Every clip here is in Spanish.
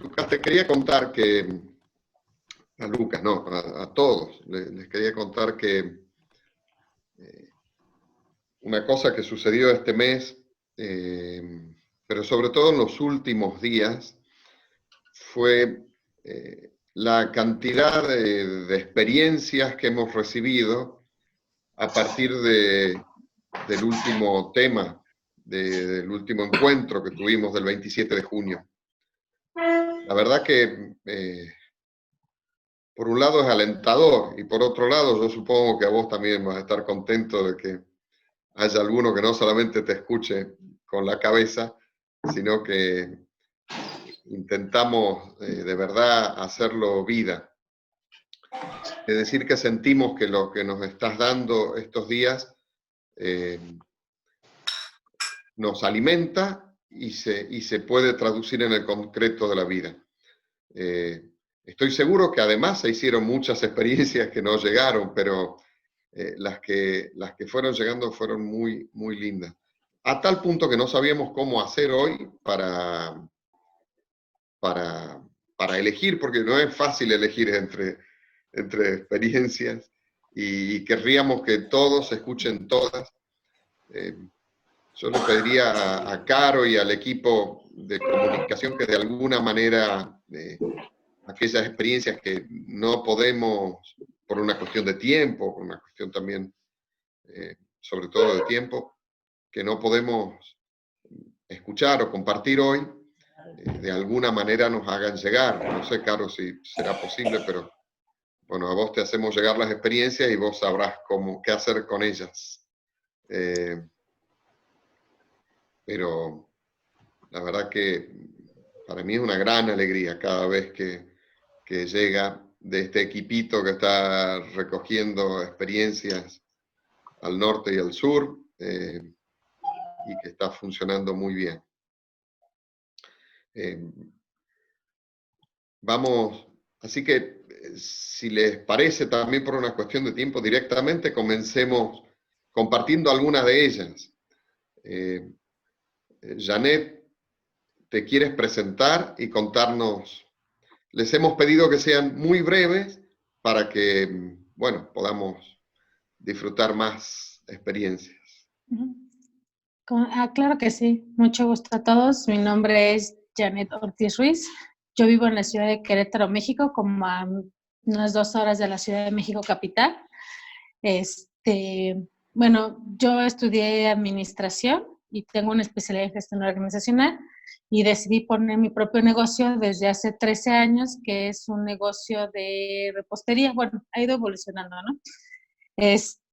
Lucas, te quería contar que, a Lucas, no, a todos, les quería contar que una cosa que sucedió este mes, pero sobre todo en los últimos días, fue la cantidad de experiencias que hemos recibido a partir del último tema, del último encuentro que tuvimos del 27 de junio. La verdad que, por un lado es alentador, y por otro lado yo supongo que a vos también vas a estar contento de que haya alguno que no solamente te escuche con la cabeza, sino que intentamos de verdad hacerlo vida. Es decir, que sentimos que lo que nos estás dando estos días nos alimenta y se puede traducir en el concreto de la vida. Estoy seguro que además se hicieron muchas experiencias que no llegaron, pero las que fueron llegando fueron muy, muy lindas. A tal punto que no sabíamos cómo hacer hoy para elegir, porque no es fácil elegir entre experiencias, y querríamos que todos escuchen todas. Yo le pediría a Caro y al equipo de comunicación que de alguna manera aquellas experiencias que no podemos, por una cuestión de tiempo, por una cuestión también, sobre todo de tiempo, que no podemos escuchar o compartir hoy, de alguna manera nos hagan llegar. No sé, Caro, si será posible, pero bueno, a vos te hacemos llegar las experiencias y vos sabrás qué hacer con ellas. Pero la verdad que para mí es una gran alegría cada vez que llega de este equipito que está recogiendo experiencias al norte y al sur, y que está funcionando muy bien. Vamos, así que si les parece, también por una cuestión de tiempo, directamente comencemos compartiendo algunas de ellas. Janet, ¿te quieres presentar y contarnos? Les hemos pedido que sean muy breves para que, bueno, podamos disfrutar más experiencias. Claro que sí. Mucho gusto a todos. Mi nombre es Janet Ortiz Ruiz. Yo vivo en la ciudad de Querétaro, México, como a unas 2 horas de la Ciudad de México capital. Bueno, yo estudié administración y tengo una especialidad en gestión organizacional y decidí poner mi propio negocio desde hace 13 años, que es un negocio de repostería. Bueno, ha ido evolucionando, ¿no?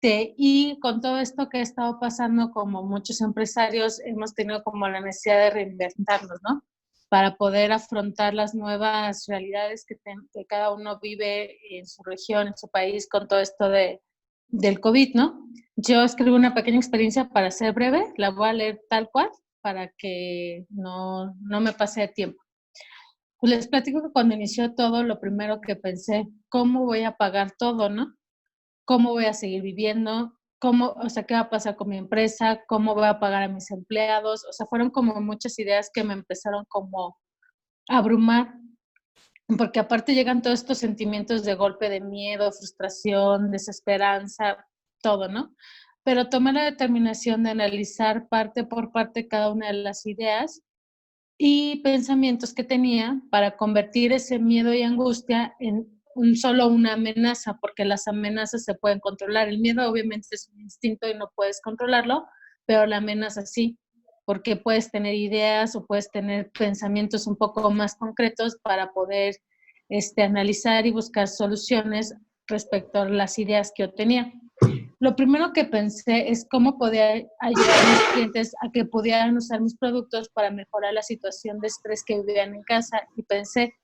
Y con todo esto que ha estado pasando, como muchos empresarios, hemos tenido como la necesidad de reinventarnos, ¿no? Para poder afrontar las nuevas realidades que cada uno vive en su región, en su país, con todo esto del COVID, ¿no? Yo escribí una pequeña experiencia para ser breve, la voy a leer tal cual, para que no me pase el tiempo. Pues les platico que cuando inició todo, lo primero que pensé, ¿cómo voy a pagar todo, no? ¿Cómo voy a seguir viviendo? O sea, ¿qué va a pasar con mi empresa? ¿Cómo voy a pagar a mis empleados? O sea, fueron como muchas ideas que me empezaron como a abrumar, porque aparte llegan todos estos sentimientos de golpe, de miedo, frustración, desesperanza, todo, ¿no? Pero tomé la determinación de analizar parte por parte cada una de las ideas y pensamientos que tenía para convertir ese miedo y angustia en solo una amenaza, porque las amenazas se pueden controlar. El miedo obviamente es un instinto y no puedes controlarlo, pero la amenaza sí, porque puedes tener ideas o puedes tener pensamientos un poco más concretos para poder analizar y buscar soluciones respecto a las ideas que yo tenía. Lo primero que pensé es cómo podía ayudar a mis clientes a que pudieran usar mis productos para mejorar la situación de estrés que vivían en casa, y pensé,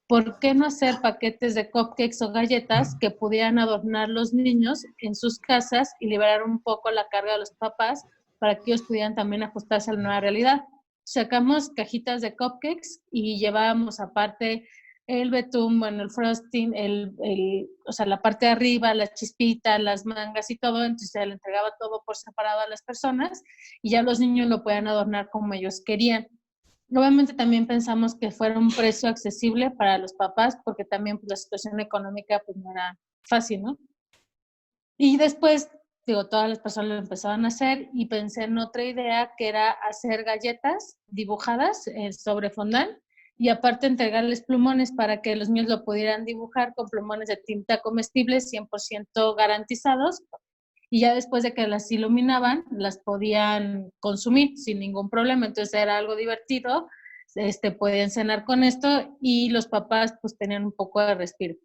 ¿por qué no hacer paquetes de cupcakes o galletas que pudieran adornar los niños en sus casas y liberar un poco la carga de los papás para que ellos pudieran también ajustarse a la nueva realidad? Sacamos cajitas de cupcakes y llevábamos aparte el betún, bueno, el frosting, o sea, la parte de arriba, las chispitas, las mangas y todo, entonces se le entregaba todo por separado a las personas y ya los niños lo podían adornar como ellos querían. Obviamente también pensamos que fuera un precio accesible para los papás, porque también pues, la situación económica pues, no era fácil, ¿no? Y después, digo, todas las personas lo empezaron a hacer y pensé en otra idea que era hacer galletas dibujadas sobre fondant y aparte entregarles plumones para que los niños lo pudieran dibujar con plumones de tinta comestible 100% garantizados y ya después de que las iluminaban, las podían consumir sin ningún problema. Entonces era algo divertido, podían cenar con esto y los papás pues tenían un poco de respiro.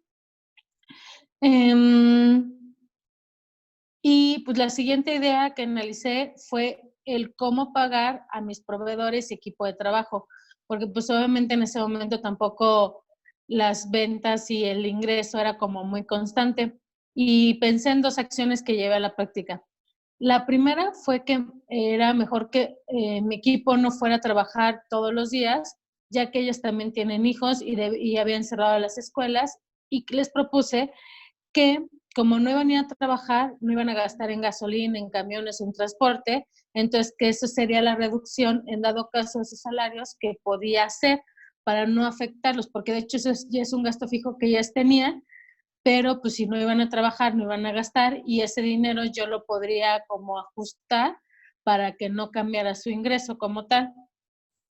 Y pues la siguiente idea que analicé fue el cómo pagar a mis proveedores y equipo de trabajo, porque pues obviamente en ese momento tampoco las ventas y el ingreso era como muy constante. Y pensé en 2 acciones que llevé a la práctica. La primera fue que era mejor que mi equipo no fuera a trabajar todos los días, ya que ellos también tienen hijos y habían cerrado las escuelas, y les propuse que como no iban a ir a trabajar, no iban a gastar en gasolina, en camiones, en transporte, entonces que eso sería la reducción en dado caso de sus salarios que podía hacer para no afectarlos, porque de hecho eso ya es un gasto fijo que ellas tenían, pero pues si no iban a trabajar, no iban a gastar y ese dinero yo lo podría como ajustar para que no cambiara su ingreso como tal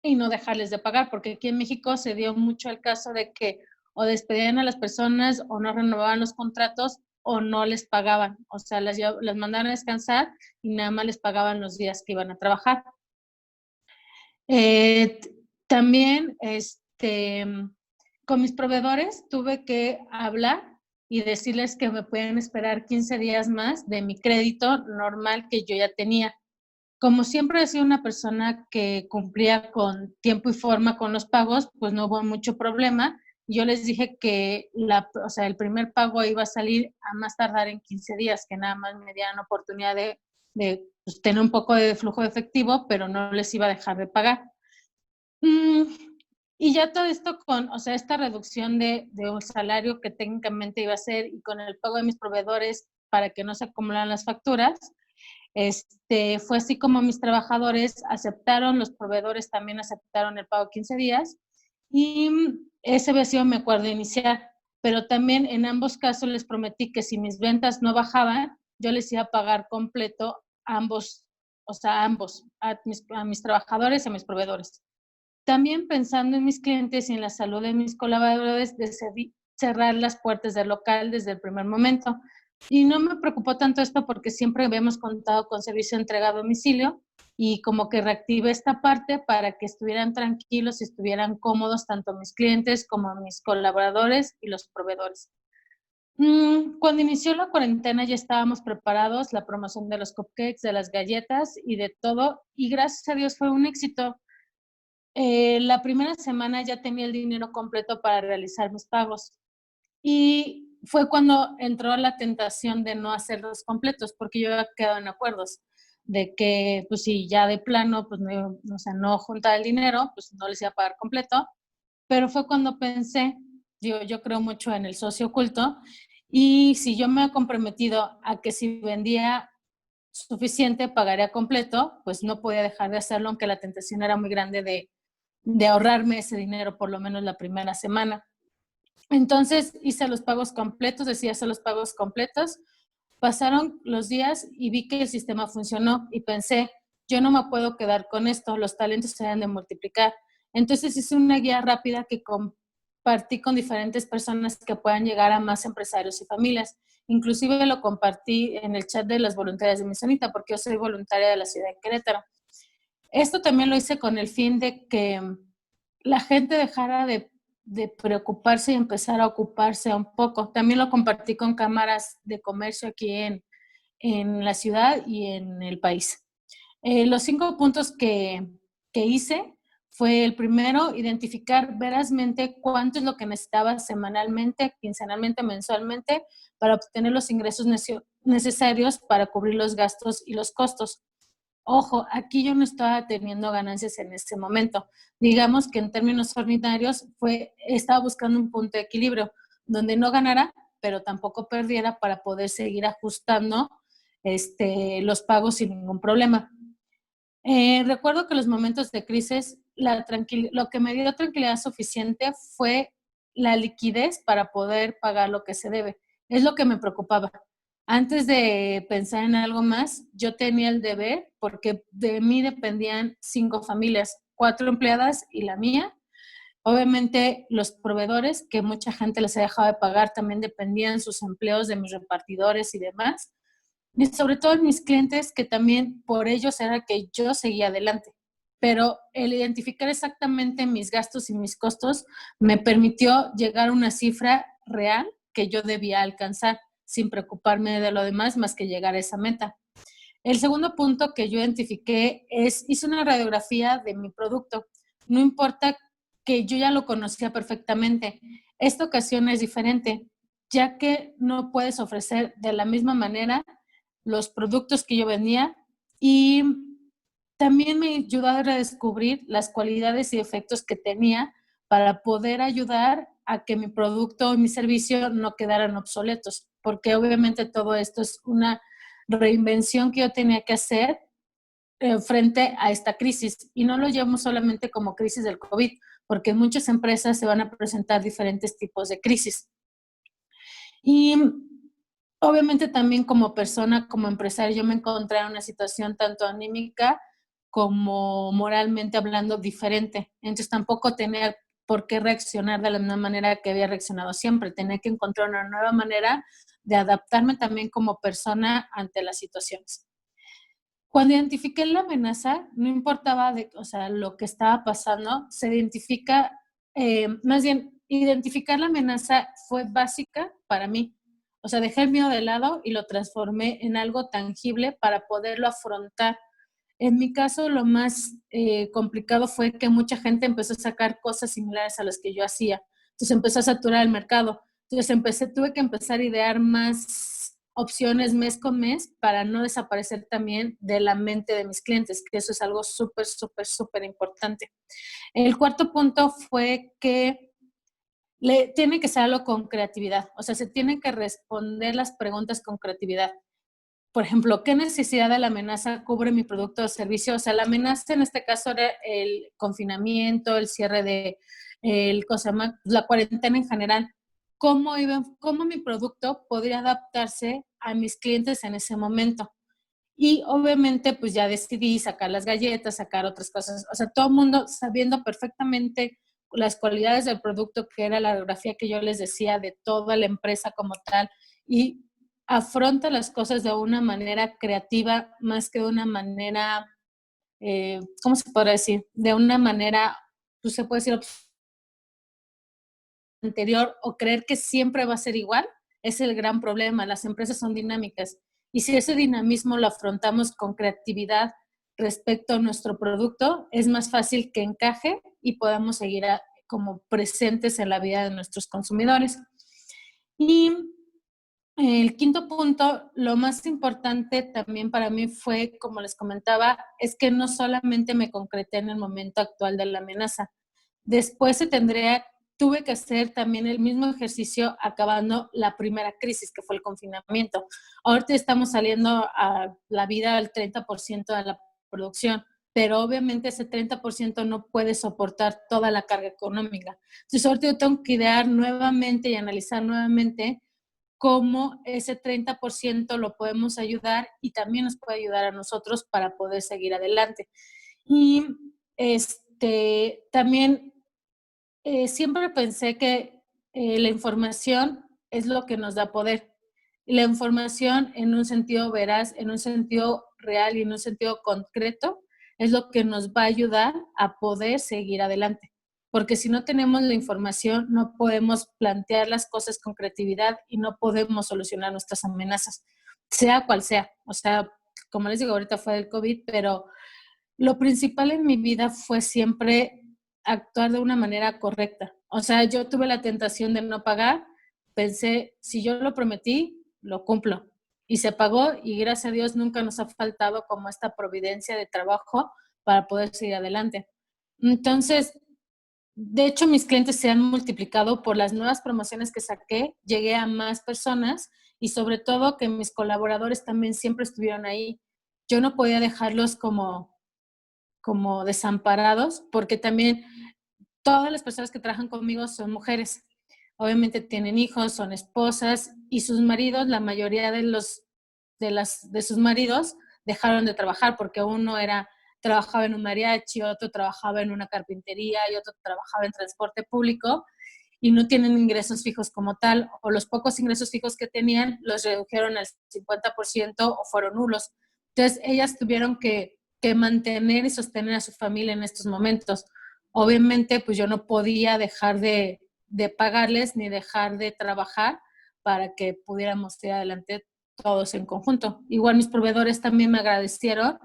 y no dejarles de pagar, porque aquí en México se dio mucho el caso de que o despedían a las personas o no renovaban los contratos o no les pagaban, o sea, las mandaban a descansar y nada más les pagaban los días que iban a trabajar. Eh, también, con mis proveedores tuve que hablar y decirles que me pueden esperar 15 días más de mi crédito normal que yo ya tenía. Como siempre he sido una persona que cumplía con tiempo y forma con los pagos, pues no hubo mucho problema. Yo les dije que o sea, el primer pago iba a salir a más tardar en 15 días, que nada más me dieran oportunidad de pues, tener un poco de flujo de efectivo, pero no les iba a dejar de pagar. Y ya todo esto con, o sea, esta reducción de un salario que técnicamente iba a ser y con el pago de mis proveedores para que no se acumularan las facturas, fue así como mis trabajadores aceptaron, los proveedores también aceptaron el pago 15 días y ese había sido mi acuerdo inicial, pero también en ambos casos les prometí que si mis ventas no bajaban, yo les iba a pagar completo a ambos, o sea, a ambos, a mis trabajadores y a mis proveedores. También pensando en mis clientes y en la salud de mis colaboradores, decidí cerrar las puertas del local desde el primer momento. Y no me preocupó tanto esto porque siempre habíamos contado con servicio de entrega a domicilio y como que reactivé esta parte para que estuvieran tranquilos y estuvieran cómodos tanto mis clientes como mis colaboradores y los proveedores. Cuando inició la cuarentena ya estábamos preparados, la promoción de los cupcakes, de las galletas y de todo, y gracias a Dios fue un éxito. La primera semana ya tenía el dinero completo para realizar mis pagos. Y fue cuando entró la tentación de no hacerlos completos, porque yo había quedado en acuerdos de que, pues si ya de plano, pues no, o sea, no juntaba el dinero, pues no les iba a pagar completo. Pero fue cuando pensé, yo creo mucho en el socio oculto, y si yo me he comprometido a que si vendía suficiente, pagaría completo, pues no podía dejar de hacerlo, aunque la tentación era muy grande de ahorrarme ese dinero por lo menos la primera semana. Entonces hice los pagos completos, decía hacer los pagos completos. Pasaron los días y vi que el sistema funcionó y pensé, yo no me puedo quedar con esto, los talentos se deben de multiplicar. Entonces hice una guía rápida que compartí con diferentes personas que puedan llegar a más empresarios y familias. Inclusive lo compartí en el chat de las voluntarias de mi zonita, porque yo soy voluntaria de la ciudad de Querétaro. Esto también lo hice con el fin de que la gente dejara de preocuparse y empezar a ocuparse un poco. También lo compartí con cámaras de comercio aquí en la ciudad y en el país. Los 5 puntos que hice fue el primero, identificar verazmente cuánto es lo que necesitaba semanalmente, quincenalmente, mensualmente, para obtener los ingresos necesarios para cubrir los gastos y los costos. Ojo, aquí yo no estaba teniendo ganancias en este momento. Digamos que en términos ordinarios estaba buscando un punto de equilibrio donde no ganara, pero tampoco perdiera para poder seguir ajustando los pagos sin ningún problema. Recuerdo que los momentos de crisis lo que me dio tranquilidad suficiente fue la liquidez para poder pagar lo que se debe. Es lo que me preocupaba. Antes de pensar en algo más, yo tenía el deber, porque de mí dependían 5 familias, 4 empleadas y la mía. Obviamente los proveedores, que mucha gente les ha dejado de pagar, también dependían sus empleos de mis repartidores y demás. Y sobre todo mis clientes, que también por ellos era que yo seguía adelante. Pero el identificar exactamente mis gastos y mis costos me permitió llegar a una cifra real que yo debía alcanzar, sin preocuparme de lo demás más que llegar a esa meta. El segundo punto que yo identifiqué hice una radiografía de mi producto. No importa que yo ya lo conocía perfectamente. Esta ocasión es diferente, ya que no puedes ofrecer de la misma manera los productos que yo vendía, y también me ayudó a redescubrir las cualidades y efectos que tenía para poder ayudar a que mi producto y mi servicio no quedaran obsoletos, porque obviamente todo esto es una reinvención que yo tenía que hacer frente a esta crisis. Y no lo llamo solamente como crisis del COVID, porque en muchas empresas se van a presentar diferentes tipos de crisis. Y obviamente también como persona, como empresaria, yo me encontré en una situación tanto anímica como moralmente hablando diferente. Entonces tampoco tenía por qué reaccionar de la misma manera que había reaccionado siempre. Tenía que encontrar una nueva manera de adaptarme también como persona ante las situaciones. Cuando identifiqué la amenaza, no importaba lo que estaba pasando, se identifica, más bien, identificar la amenaza fue básica para mí. O sea, dejé el miedo de lado y lo transformé en algo tangible para poderlo afrontar. En mi caso, lo más complicado fue que mucha gente empezó a sacar cosas similares a las que yo hacía. Entonces empezó a saturar el mercado. Entonces tuve que empezar a idear más opciones mes con mes para no desaparecer también de la mente de mis clientes, que eso es algo súper, súper, súper importante. El cuarto punto fue que tiene que ser algo con creatividad, o sea, se tienen que responder las preguntas con creatividad. Por ejemplo, ¿qué necesidad de la amenaza cubre mi producto o servicio? O sea, la amenaza en este caso era el confinamiento, el cierre de la cuarentena en general. ¿Cómo mi producto podría adaptarse a mis clientes en ese momento? Y obviamente, pues ya decidí sacar las galletas, sacar otras cosas. O sea, todo el mundo sabiendo perfectamente las cualidades del producto, que era la radiografía que yo les decía de toda la empresa como tal, y afronta las cosas de una manera creativa más que de una manera, ¿cómo se podrá decir? De una manera, pues se puede decir anterior, o creer que siempre va a ser igual, es el gran problema. Las empresas son dinámicas y si ese dinamismo lo afrontamos con creatividad respecto a nuestro producto, es más fácil que encaje y podamos seguir como presentes en la vida de nuestros consumidores. Y el quinto punto, lo más importante también para mí fue, como les comentaba, es que no solamente me concreté en el momento actual de la amenaza. Después tuve que hacer también el mismo ejercicio acabando la primera crisis, que fue el confinamiento. Ahorita estamos saliendo a la vida al 30% de la producción, pero obviamente ese 30% no puede soportar toda la carga económica. Entonces ahorita yo tengo que idear nuevamente y analizar nuevamente cómo ese 30% lo podemos ayudar y también nos puede ayudar a nosotros para poder seguir adelante. Y también siempre pensé que la información es lo que nos da poder. Y la información en un sentido veraz, en un sentido real y en un sentido concreto es lo que nos va a ayudar a poder seguir adelante. Porque si no tenemos la información, no podemos plantear las cosas con creatividad y no podemos solucionar nuestras amenazas, sea cual sea. O sea, como les digo, ahorita fue el COVID, pero lo principal en mi vida fue siempre actuar de una manera correcta. O sea, yo tuve la tentación de no pagar, pensé, si yo lo prometí, lo cumplo. Y se pagó y gracias a Dios nunca nos ha faltado como esta providencia de trabajo para poder seguir adelante. Entonces, de hecho, mis clientes se han multiplicado por las nuevas promociones que saqué, llegué a más personas y sobre todo que mis colaboradores también siempre estuvieron ahí. Yo no podía dejarlos como como desamparados, porque también todas las personas que trabajan conmigo son mujeres. Obviamente tienen hijos, son esposas, y sus maridos, la mayoría de sus maridos dejaron de trabajar porque trabajaba en un mariachi, otro trabajaba en una carpintería y otro trabajaba en transporte público, y no tienen ingresos fijos como tal, o los pocos ingresos fijos que tenían los redujeron al 50% o fueron nulos. Entonces ellas tuvieron que mantener y sostener a su familia en estos momentos. Obviamente, pues yo no podía dejar de pagarles ni dejar de trabajar para que pudiéramos ir adelante todos en conjunto. Igual mis proveedores también me agradecieron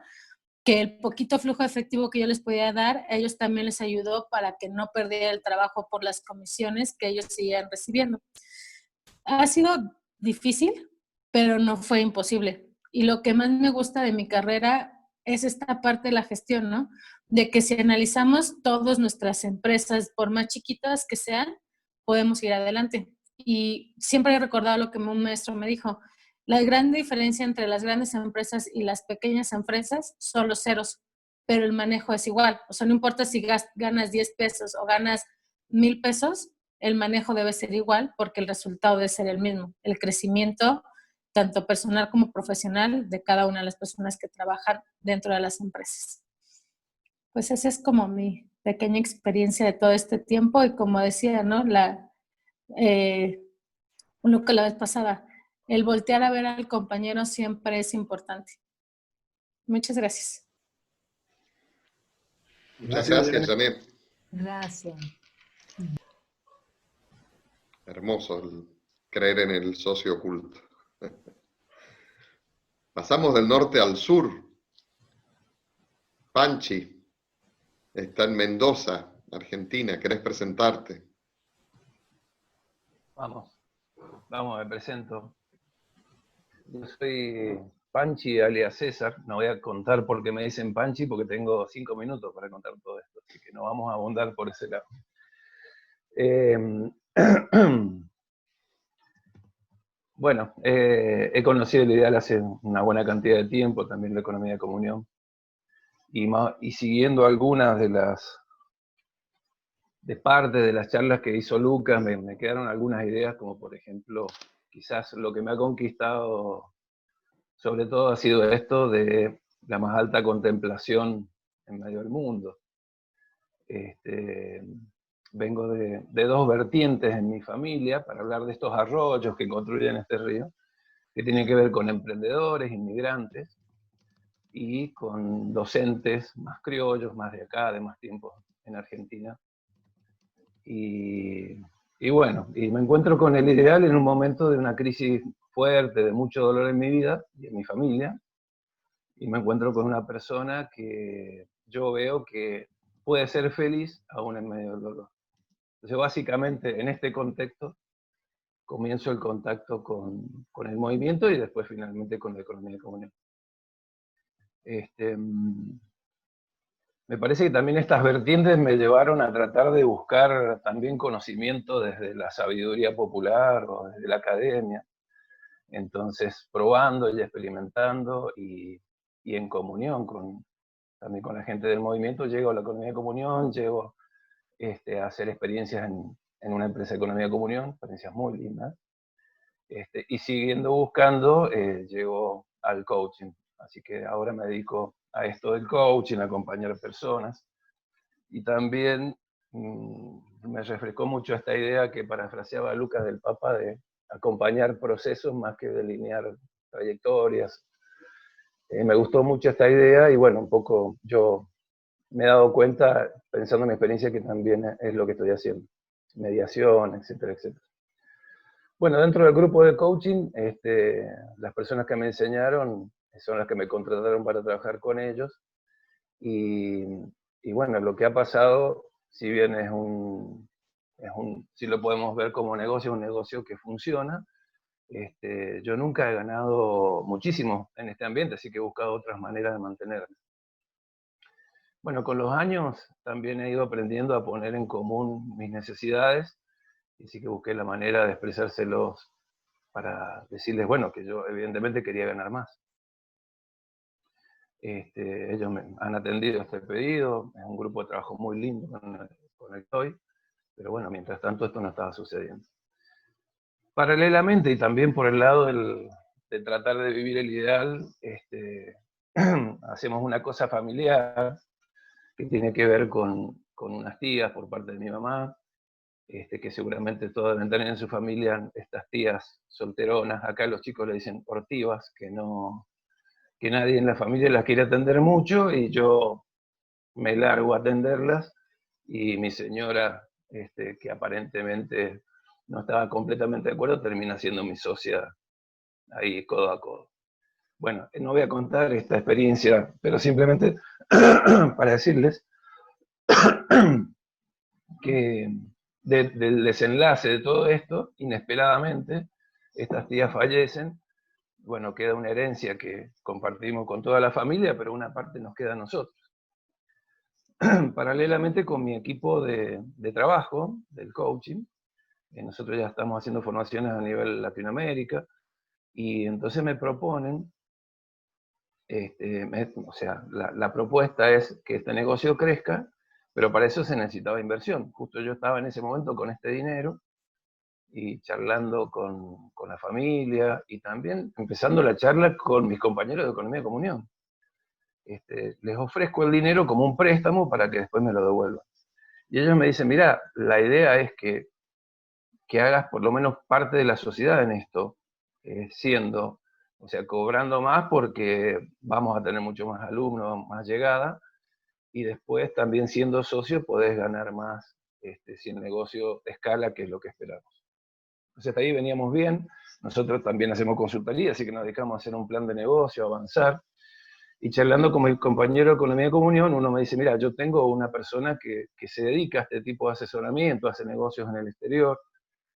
que el poquito flujo efectivo que yo les podía dar, a ellos también les ayudó para que no perdiera el trabajo por las comisiones que ellos seguían recibiendo. Ha sido difícil, pero no fue imposible. Y lo que más me gusta de mi carrera es esta parte de la gestión, ¿no? De que si analizamos todas nuestras empresas, por más chiquitas que sean, podemos ir adelante. Y siempre he recordado lo que un maestro me dijo: la gran diferencia entre las grandes empresas y las pequeñas empresas son los ceros, pero el manejo es igual. O sea, no importa si ganas 10 pesos o ganas 1,000 pesos, el manejo debe ser igual porque el resultado debe ser el mismo. El crecimiento, tanto personal como profesional, de cada una de las personas que trabajan dentro de las empresas. Pues esa es como mi pequeña experiencia de todo este tiempo, y como decía, ¿no? Lo que la vez pasada, el voltear a ver al compañero siempre es importante. Muchas gracias. Muchas gracias, Janet. Gracias. Hermoso el creer en el socio oculto. Pasamos del norte al sur. Panchi está en Mendoza, Argentina. ¿Querés presentarte? Vamos, me presento. Yo soy Panchi, alias César. No voy a contar por qué me dicen Panchi, porque tengo 5 minutos para contar todo esto, así que no vamos a abundar por ese lado. Bueno, he conocido el ideal hace una buena cantidad de tiempo, también la economía de comunión, y siguiendo algunas de parte de las charlas que hizo Lucas, me quedaron algunas ideas, como por ejemplo, quizás lo que me ha conquistado sobre todo ha sido esto de la más alta contemplación en medio del mundo. Vengo de 2 vertientes en mi familia para hablar de estos arroyos que construyen este río, que tienen que ver con emprendedores, inmigrantes, y con docentes más criollos, más de acá, de más tiempo en Argentina. Y bueno, y me encuentro con el ideal en un momento de una crisis fuerte, de mucho dolor en mi vida y en mi familia, y me encuentro con una persona que yo veo que puede ser feliz aún en medio del dolor. Entonces, básicamente, en este contexto, comienzo el contacto con el movimiento y después finalmente con la economía de comunión. Me parece que también estas vertientes me llevaron a tratar de buscar también conocimiento desde la sabiduría popular o desde la academia. Entonces, probando y experimentando y en comunión también con la gente del movimiento, llego a la economía de comunión, llego a hacer experiencias en una empresa de economía de comunión, experiencias muy lindas. Y siguiendo buscando, llego al coaching. Así que ahora me dedico a esto del coaching, a acompañar personas. Y también me refrescó mucho esta idea que parafraseaba Lucas del Papa de acompañar procesos más que delinear trayectorias. Me gustó mucho esta idea y bueno, un poco yo me he dado cuenta, pensando en mi experiencia, que también es lo que estoy haciendo. Mediación, etcétera, etcétera. Bueno, dentro del grupo de coaching, las personas que me enseñaron son las que me contrataron para trabajar con ellos. Y bueno, lo que ha pasado, si bien si lo podemos ver como negocio, es un negocio que funciona, yo nunca he ganado muchísimo en este ambiente, así que he buscado otras maneras de mantenerme. Bueno, con los años también he ido aprendiendo a poner en común mis necesidades, y sí que busqué la manera de expresárselos para decirles, bueno, que yo evidentemente quería ganar más. Ellos me han atendido este pedido, es un grupo de trabajo muy lindo con el que estoy, pero bueno, mientras tanto esto no estaba sucediendo. Paralelamente, y también por el lado de tratar de vivir el ideal, hacemos una cosa familiar que tiene que ver con unas tías por parte de mi mamá, que seguramente todos deben tener en su familia estas tías solteronas. Acá los chicos le dicen ortivas, que nadie en la familia las quiere atender mucho, y yo me largo a atenderlas, y mi señora, que aparentemente no estaba completamente de acuerdo, termina siendo mi socia ahí codo a codo. Bueno, no voy a contar esta experiencia, pero simplemente para decirles que del desenlace de todo esto, inesperadamente, estas tías fallecen. Bueno, queda una herencia que compartimos con toda la familia, pero una parte nos queda a nosotros. Paralelamente con mi equipo de trabajo, del coaching, nosotros ya estamos haciendo formaciones a nivel Latinoamérica, y entonces me proponen, o sea, la propuesta es que este negocio crezca, pero para eso se necesitaba inversión. Justo yo estaba en ese momento con este dinero, y charlando con la familia, y también empezando la charla con mis compañeros de Economía de Comunión. Les ofrezco el dinero como un préstamo para que después me lo devuelvan. Y ellos me dicen, mira, la idea es que hagas por lo menos parte de la sociedad en esto, o sea, cobrando más, porque vamos a tener mucho más alumnos, más llegada, y después también siendo socio podés ganar más si el negocio escala, que es lo que esperamos. Entonces hasta ahí veníamos bien. Nosotros también hacemos consultoría, así que nos dedicamos a hacer un plan de negocio, a avanzar. Y charlando con mi compañero de Economía de Comunión, uno me dice, mira, yo tengo una persona que se dedica a este tipo de asesoramiento, hace negocios en el exterior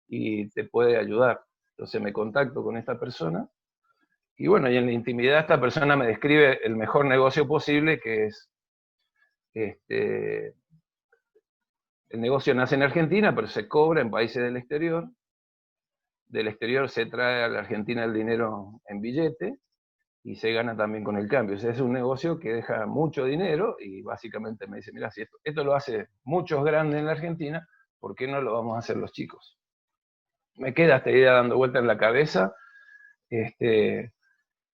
y te puede ayudar. Entonces me contacto con esta persona, y bueno, y en la intimidad esta persona me describe el mejor negocio posible, que es, el negocio nace en Argentina, pero se cobra en países del exterior se trae a la Argentina el dinero en billete, y se gana también con el cambio. O sea, es un negocio que deja mucho dinero, y básicamente me dice, mira, si esto lo hace muchos grandes en la Argentina, ¿por qué no lo vamos a hacer los chicos? Me queda esta idea dando vuelta en la cabeza,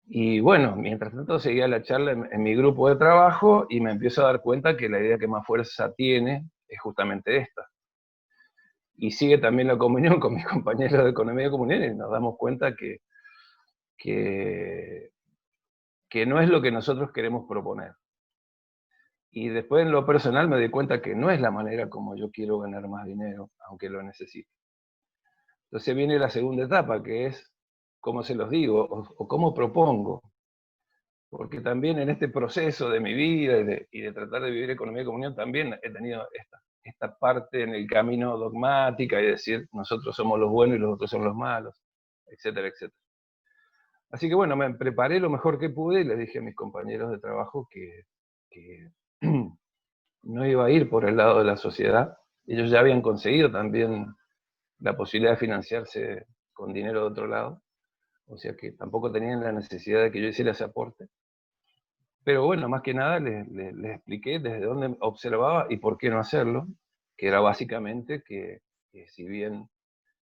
y bueno, mientras tanto seguía la charla en mi grupo de trabajo, y me empiezo a dar cuenta que la idea que más fuerza tiene es justamente esta. Y sigue también la comunión con mis compañeros de Economía de Comunión, y nos damos cuenta que no es lo que nosotros queremos proponer. Y después, en lo personal, me di cuenta que no es la manera como yo quiero ganar más dinero, aunque lo necesite. Entonces viene la segunda etapa, que es cómo se los digo, o cómo propongo. Porque también en este proceso de mi vida y de tratar de vivir Economía de Comunión, también he tenido esta parte en el camino dogmática, y decir, nosotros somos los buenos y los otros son los malos, etcétera, etcétera. Así que bueno, me preparé lo mejor que pude, y les dije a mis compañeros de trabajo que no iba a ir por el lado de la sociedad. Ellos ya habían conseguido también la posibilidad de financiarse con dinero de otro lado, o sea que tampoco tenían la necesidad de que yo hiciera ese aporte. Pero bueno, más que nada les expliqué desde dónde observaba y por qué no hacerlo, que era básicamente que si bien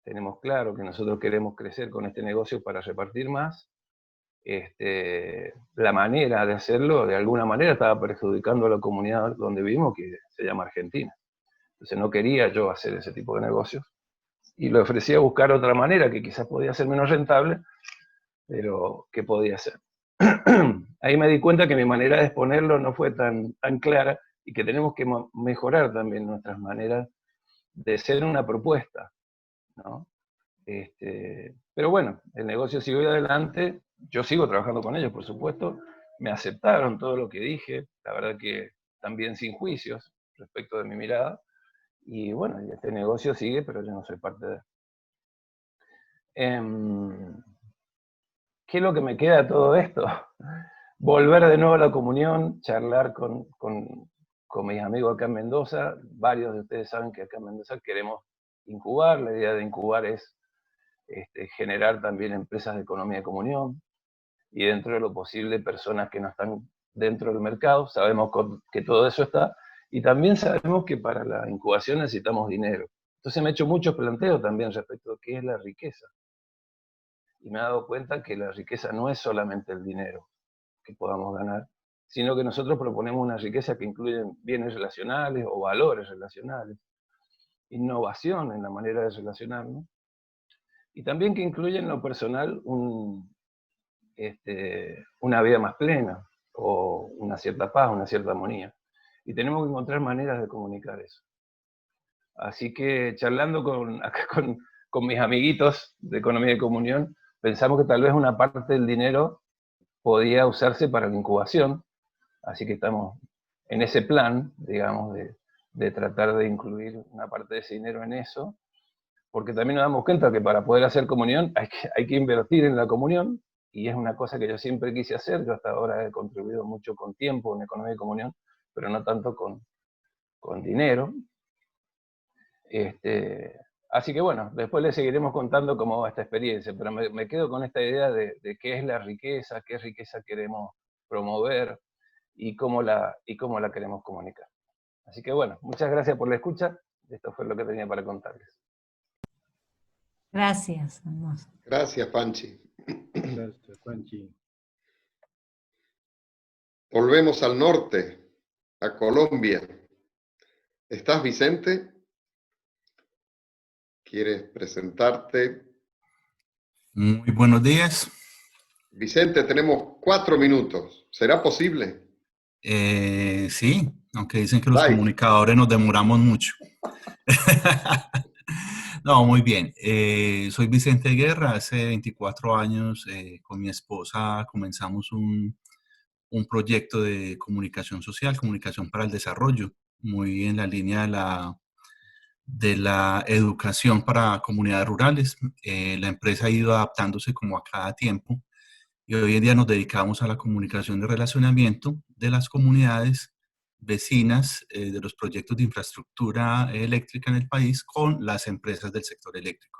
tenemos claro que nosotros queremos crecer con este negocio para repartir más, la manera de hacerlo, de alguna manera, estaba perjudicando a la comunidad donde vivimos, que se llama Argentina. Entonces no quería yo hacer ese tipo de negocios, y le ofrecía buscar otra manera que quizás podía ser menos rentable, pero que podía hacer. Ahí me di cuenta que mi manera de exponerlo no fue tan clara, y que tenemos que mejorar también nuestras maneras de ser una propuesta, ¿no? Pero bueno, el negocio siguió adelante, yo sigo trabajando con ellos, por supuesto, me aceptaron todo lo que dije, la verdad que también sin juicios respecto de mi mirada, y bueno, este negocio sigue, pero yo no soy parte de él. ¿Qué es lo que me queda de todo esto? Volver de nuevo a la comunión, charlar con mis amigos acá en Mendoza. Varios de ustedes saben que acá en Mendoza queremos incubar. La idea de incubar es generar también empresas de economía de comunión, y dentro de lo posible personas que no están dentro del mercado, sabemos que todo eso está, y también sabemos que para la incubación necesitamos dinero. Entonces me he hecho muchos planteos también respecto a qué es la riqueza. Y me he dado cuenta que la riqueza no es solamente el dinero que podamos ganar, sino que nosotros proponemos una riqueza que incluye bienes relacionales o valores relacionales, innovación en la manera de relacionarnos, y también que incluye en lo personal una vida más plena, o una cierta paz, una cierta armonía. Y tenemos que encontrar maneras de comunicar eso. Así que charlando acá con mis amiguitos de Economía de Comunión, pensamos que tal vez una parte del dinero podía usarse para la incubación, así que estamos en ese plan, digamos, de tratar de incluir una parte de ese dinero en eso, porque también nos damos cuenta que para poder hacer comunión hay que invertir en la comunión, y es una cosa que yo siempre quise hacer. Yo hasta ahora he contribuido mucho con tiempo en Economía de Comunión, pero no tanto con dinero. Así que bueno, después les seguiremos contando cómo va esta experiencia, pero me quedo con esta idea de qué es la riqueza, qué riqueza queremos promover y cómo la queremos comunicar. Así que bueno, muchas gracias por la escucha. Esto fue lo que tenía para contarles. Gracias, hermoso. Gracias, Panchi. Gracias, Panchi. Volvemos al norte, a Colombia. ¿Estás, Vicente? ¿Quieres presentarte? Muy buenos días. Vicente, tenemos 4 minutos. ¿Será posible? Sí, aunque dicen que los Live. comunicadores nos demoramos mucho. No, muy bien. Soy Vicente Guerra. Hace 24 años con mi esposa comenzamos un proyecto de comunicación social, comunicación para el desarrollo, muy en la línea de la educación para comunidades rurales. La empresa ha ido adaptándose como a cada tiempo, y hoy en día nos dedicamos a la comunicación de relacionamiento de las comunidades vecinas de los proyectos de infraestructura eléctrica en el país con las empresas del sector eléctrico.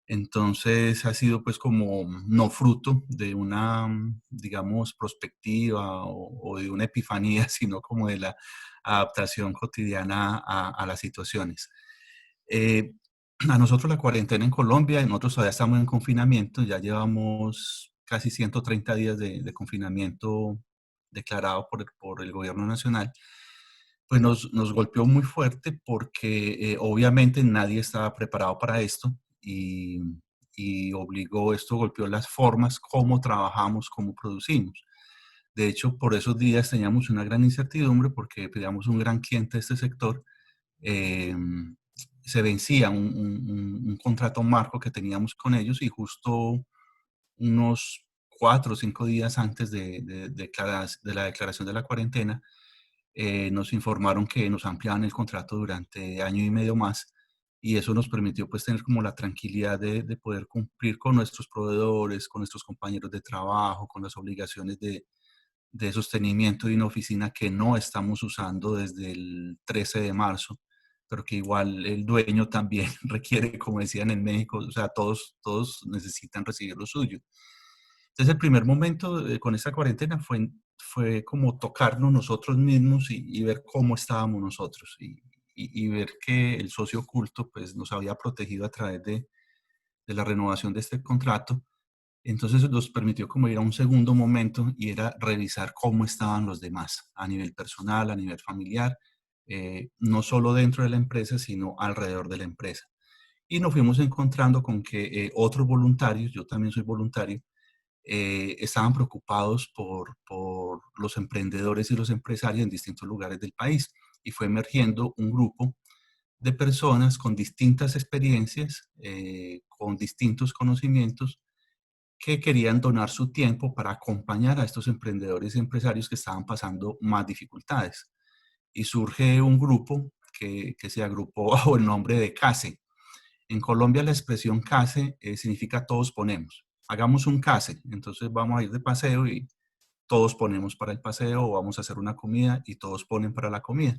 Entonces ha sido pues como no fruto de una, digamos, perspectiva o de una epifanía, sino como de la adaptación cotidiana a las situaciones. A nosotros la cuarentena en Colombia, nosotros todavía estamos en confinamiento, ya llevamos casi 130 días de confinamiento declarado por el gobierno nacional. Pues nos golpeó muy fuerte porque obviamente nadie estaba preparado para esto, y esto golpeó las formas, cómo trabajamos, cómo producimos. De hecho, por esos días teníamos una gran incertidumbre porque teníamos un gran cliente de este sector. Se vencía un contrato marco que teníamos con ellos, y justo unos 4 o 5 días antes de la declaración de la cuarentena, nos informaron que nos ampliaban el contrato durante año y medio más, y eso nos permitió pues tener como la tranquilidad de poder cumplir con nuestros proveedores, con nuestros compañeros de trabajo, con las obligaciones de sostenimiento de una oficina que no estamos usando desde el 13 de marzo, pero que igual el dueño también requiere, como decían en México, o sea, todos necesitan recibir lo suyo. Entonces el primer momento con esta cuarentena fue como tocarnos nosotros mismos y ver cómo estábamos nosotros, y ver que el socio oculto pues nos había protegido a través de la renovación de este contrato. Entonces nos permitió como ir a un segundo momento, y era revisar cómo estaban los demás a nivel personal, a nivel familiar, no solo dentro de la empresa, sino alrededor de la empresa. Y nos fuimos encontrando con que otros voluntarios, yo también soy voluntario, estaban preocupados por los emprendedores y los empresarios en distintos lugares del país, y fue emergiendo un grupo de personas con distintas experiencias, con distintos conocimientos, que querían donar su tiempo para acompañar a estos emprendedores y empresarios que estaban pasando más dificultades. Y surge un grupo que se agrupó bajo el nombre de CASE. En Colombia la expresión CASE significa todos ponemos. Hagamos un CASE, entonces vamos a ir de paseo y todos ponemos para el paseo, o vamos a hacer una comida y todos ponen para la comida.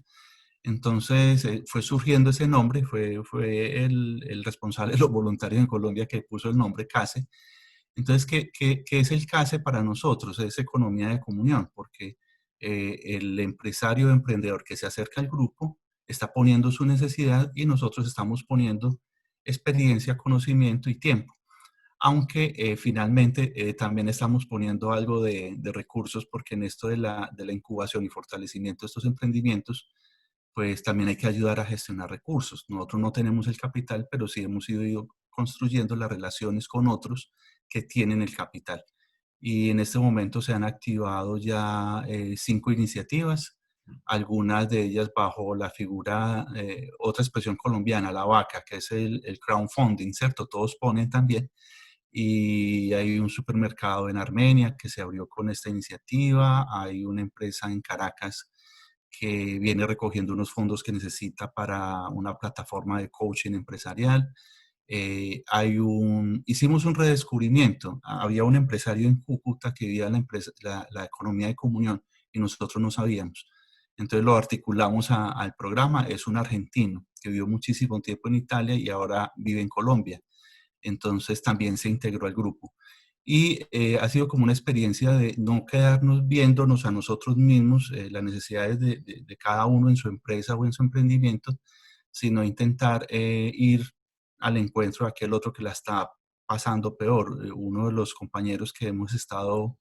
Entonces fue surgiendo ese nombre, fue el responsable de los voluntarios en Colombia que puso el nombre CASE. Entonces, ¿qué es el CASE para nosotros? Es economía de comunión, porque el empresario o emprendedor que se acerca al grupo está poniendo su necesidad y nosotros estamos poniendo experiencia, conocimiento y tiempo. Aunque finalmente también estamos poniendo algo de recursos, porque en esto de la incubación y fortalecimiento de estos emprendimientos, pues también hay que ayudar a gestionar recursos. Nosotros no tenemos el capital, pero sí hemos ido construyendo las relaciones con otros que tienen el capital. Y en este momento se han activado ya 5 iniciativas, algunas de ellas bajo la figura, otra expresión colombiana, la vaca, que es el crowdfunding, ¿cierto? Todos ponen también. Y hay un supermercado en Armenia que se abrió con esta iniciativa, hay una empresa en Caracas que viene recogiendo unos fondos que necesita para una plataforma de coaching empresarial. Hicimos un redescubrimiento. Había un empresario en Cúcuta que vivía la economía de comunión y nosotros no sabíamos. Entonces lo articulamos al programa. Es un argentino que vivió muchísimo tiempo en Italia y ahora vive en Colombia. Entonces también se integró al grupo. Y ha sido como una experiencia de no quedarnos viéndonos a nosotros mismos, las necesidades de cada uno en su empresa o en su emprendimiento, sino intentar ir al encuentro de aquel otro que la está pasando peor. Uno de los compañeros que hemos estado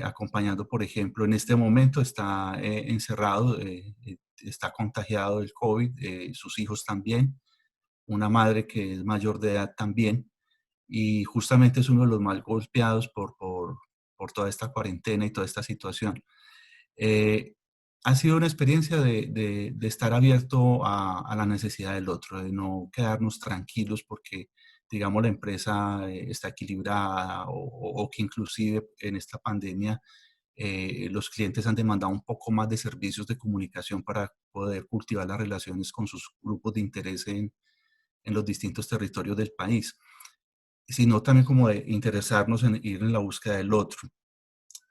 acompañando, por ejemplo, en este momento está encerrado, está contagiado del COVID, sus hijos también, una madre que es mayor de edad también, y justamente es uno de los más golpeados por toda esta cuarentena y toda esta situación. Ha sido una experiencia de estar abierto a la necesidad del otro, de no quedarnos tranquilos porque, digamos, la empresa está equilibrada o que inclusive en esta pandemia los clientes han demandado un poco más de servicios de comunicación para poder cultivar las relaciones con sus grupos de interés en los distintos territorios del país, sino también como de interesarnos en ir en la búsqueda del otro.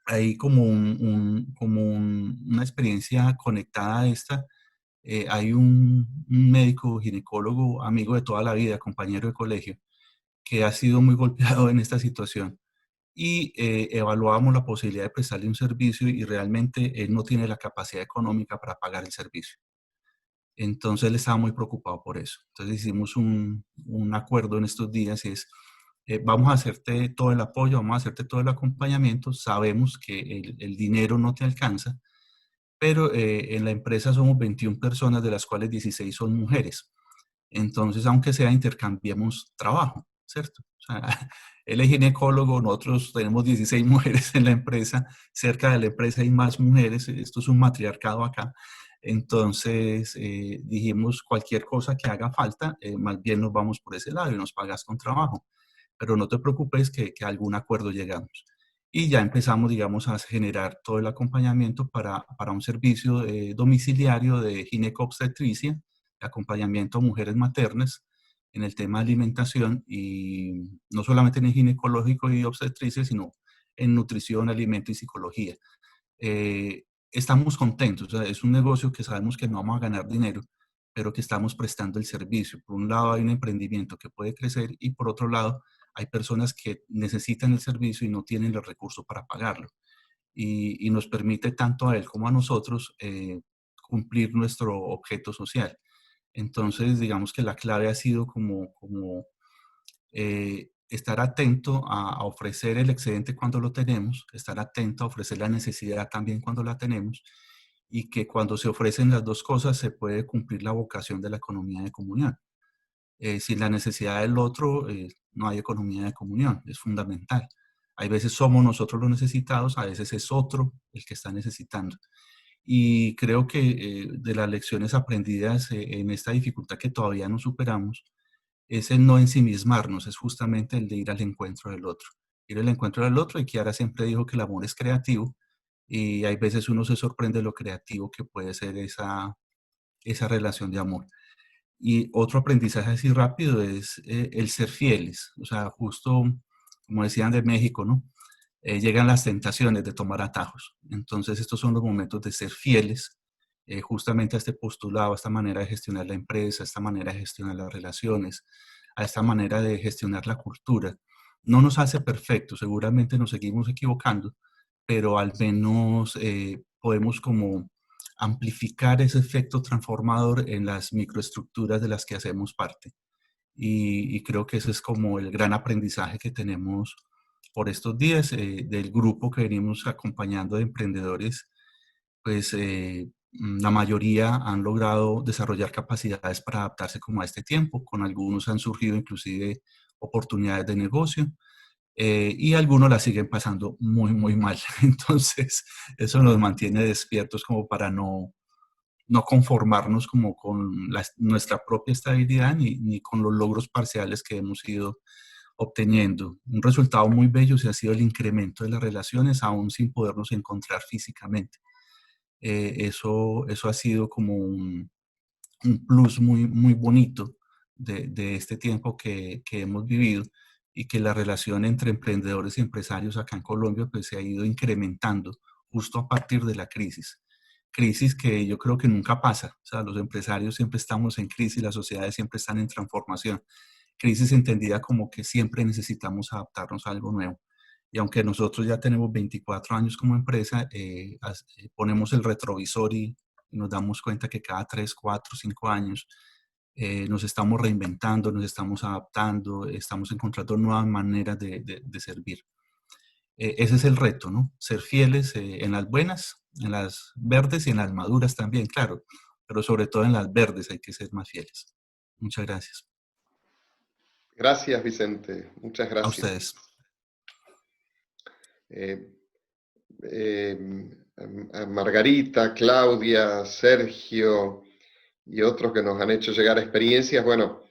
Hay como una experiencia conectada a esta. Hay un médico ginecólogo, amigo de toda la vida, compañero de colegio, que ha sido muy golpeado en esta situación y evaluábamos la posibilidad de prestarle un servicio y realmente él no tiene la capacidad económica para pagar el servicio. Entonces él estaba muy preocupado por eso. Entonces hicimos un acuerdo en estos días y es, vamos a hacerte todo el apoyo, vamos a hacerte todo el acompañamiento. Sabemos que el dinero no te alcanza, pero en la empresa somos 21 personas, de las cuales 16 son mujeres. Entonces, aunque sea, intercambiamos trabajo, ¿cierto? O sea, él es ginecólogo, nosotros tenemos 16 mujeres en la empresa, cerca de la empresa hay más mujeres, esto es un matriarcado acá. Entonces dijimos, cualquier cosa que haga falta, más bien nos vamos por ese lado y nos pagas con trabajo. Pero no te preocupes que a algún acuerdo llegamos. Y ya empezamos, digamos, a generar todo el acompañamiento para un servicio domiciliario de ginecobstetricia, de acompañamiento a mujeres maternas en el tema de alimentación, y no solamente en el ginecológico y obstetricia, sino en nutrición, alimento y psicología. Estamos contentos, o sea, es un negocio que sabemos que no vamos a ganar dinero, pero que estamos prestando el servicio. Por un lado hay un emprendimiento que puede crecer y por otro lado hay personas que necesitan el servicio y no tienen los recursos para pagarlo. Y nos permite tanto a él como a nosotros cumplir nuestro objeto social. Entonces, digamos que la clave ha sido como estar atento a ofrecer el excedente cuando lo tenemos, estar atento a ofrecer la necesidad también cuando la tenemos, y que cuando se ofrecen las dos cosas se puede cumplir la vocación de la economía de comunión. Sin la necesidad del otro, no hay economía de comunión, es fundamental. Hay veces somos nosotros los necesitados, a veces es otro el que está necesitando. Y creo que de las lecciones aprendidas en esta dificultad que todavía no superamos, es el no ensimismarnos, es justamente el de ir al encuentro del otro. Ir al encuentro del otro, y Kiara siempre dijo que el amor es creativo, y hay veces uno se sorprende de lo creativo que puede ser esa relación de amor. Y otro aprendizaje así rápido es el ser fieles. O sea, justo como decían de México, ¿no? Llegan las tentaciones de tomar atajos. Entonces estos son los momentos de ser fieles justamente a este postulado, a esta manera de gestionar la empresa, a esta manera de gestionar las relaciones, a esta manera de gestionar la cultura. No nos hace perfectos, seguramente nos seguimos equivocando, pero al menos podemos como amplificar ese efecto transformador en las microestructuras de las que hacemos parte. Y creo que ese es como el gran aprendizaje que tenemos por estos días del grupo que venimos acompañando de emprendedores. Pues la mayoría han logrado desarrollar capacidades para adaptarse como a este tiempo. Con algunos han surgido inclusive oportunidades de negocio. Y algunos la siguen pasando muy, muy mal. Entonces, eso nos mantiene despiertos como para no conformarnos como con nuestra propia estabilidad ni con los logros parciales que hemos ido obteniendo. Un resultado muy bello se ha sido el incremento de las relaciones, aún sin podernos encontrar físicamente. Eso ha sido como un plus muy, muy bonito de este tiempo que hemos vivido, y que la relación entre emprendedores y empresarios acá en Colombia pues se ha ido incrementando justo a partir de la crisis. Crisis que yo creo que nunca pasa. O sea, los empresarios siempre estamos en crisis, las sociedades siempre están en transformación. Crisis entendida como que siempre necesitamos adaptarnos a algo nuevo. Y aunque nosotros ya tenemos 24 años como empresa, ponemos el retrovisor y nos damos cuenta que cada 3, 4, 5 años nos estamos reinventando, nos estamos adaptando, estamos encontrando nuevas maneras de servir. Ese es el reto, ¿no? Ser fieles en las buenas, en las verdes y en las maduras también, claro, pero sobre todo en las verdes hay que ser más fieles. Muchas gracias. Gracias, Vicente. Muchas gracias. A ustedes. A Margarita, Claudia, Sergio y otros que nos han hecho llegar experiencias, bueno,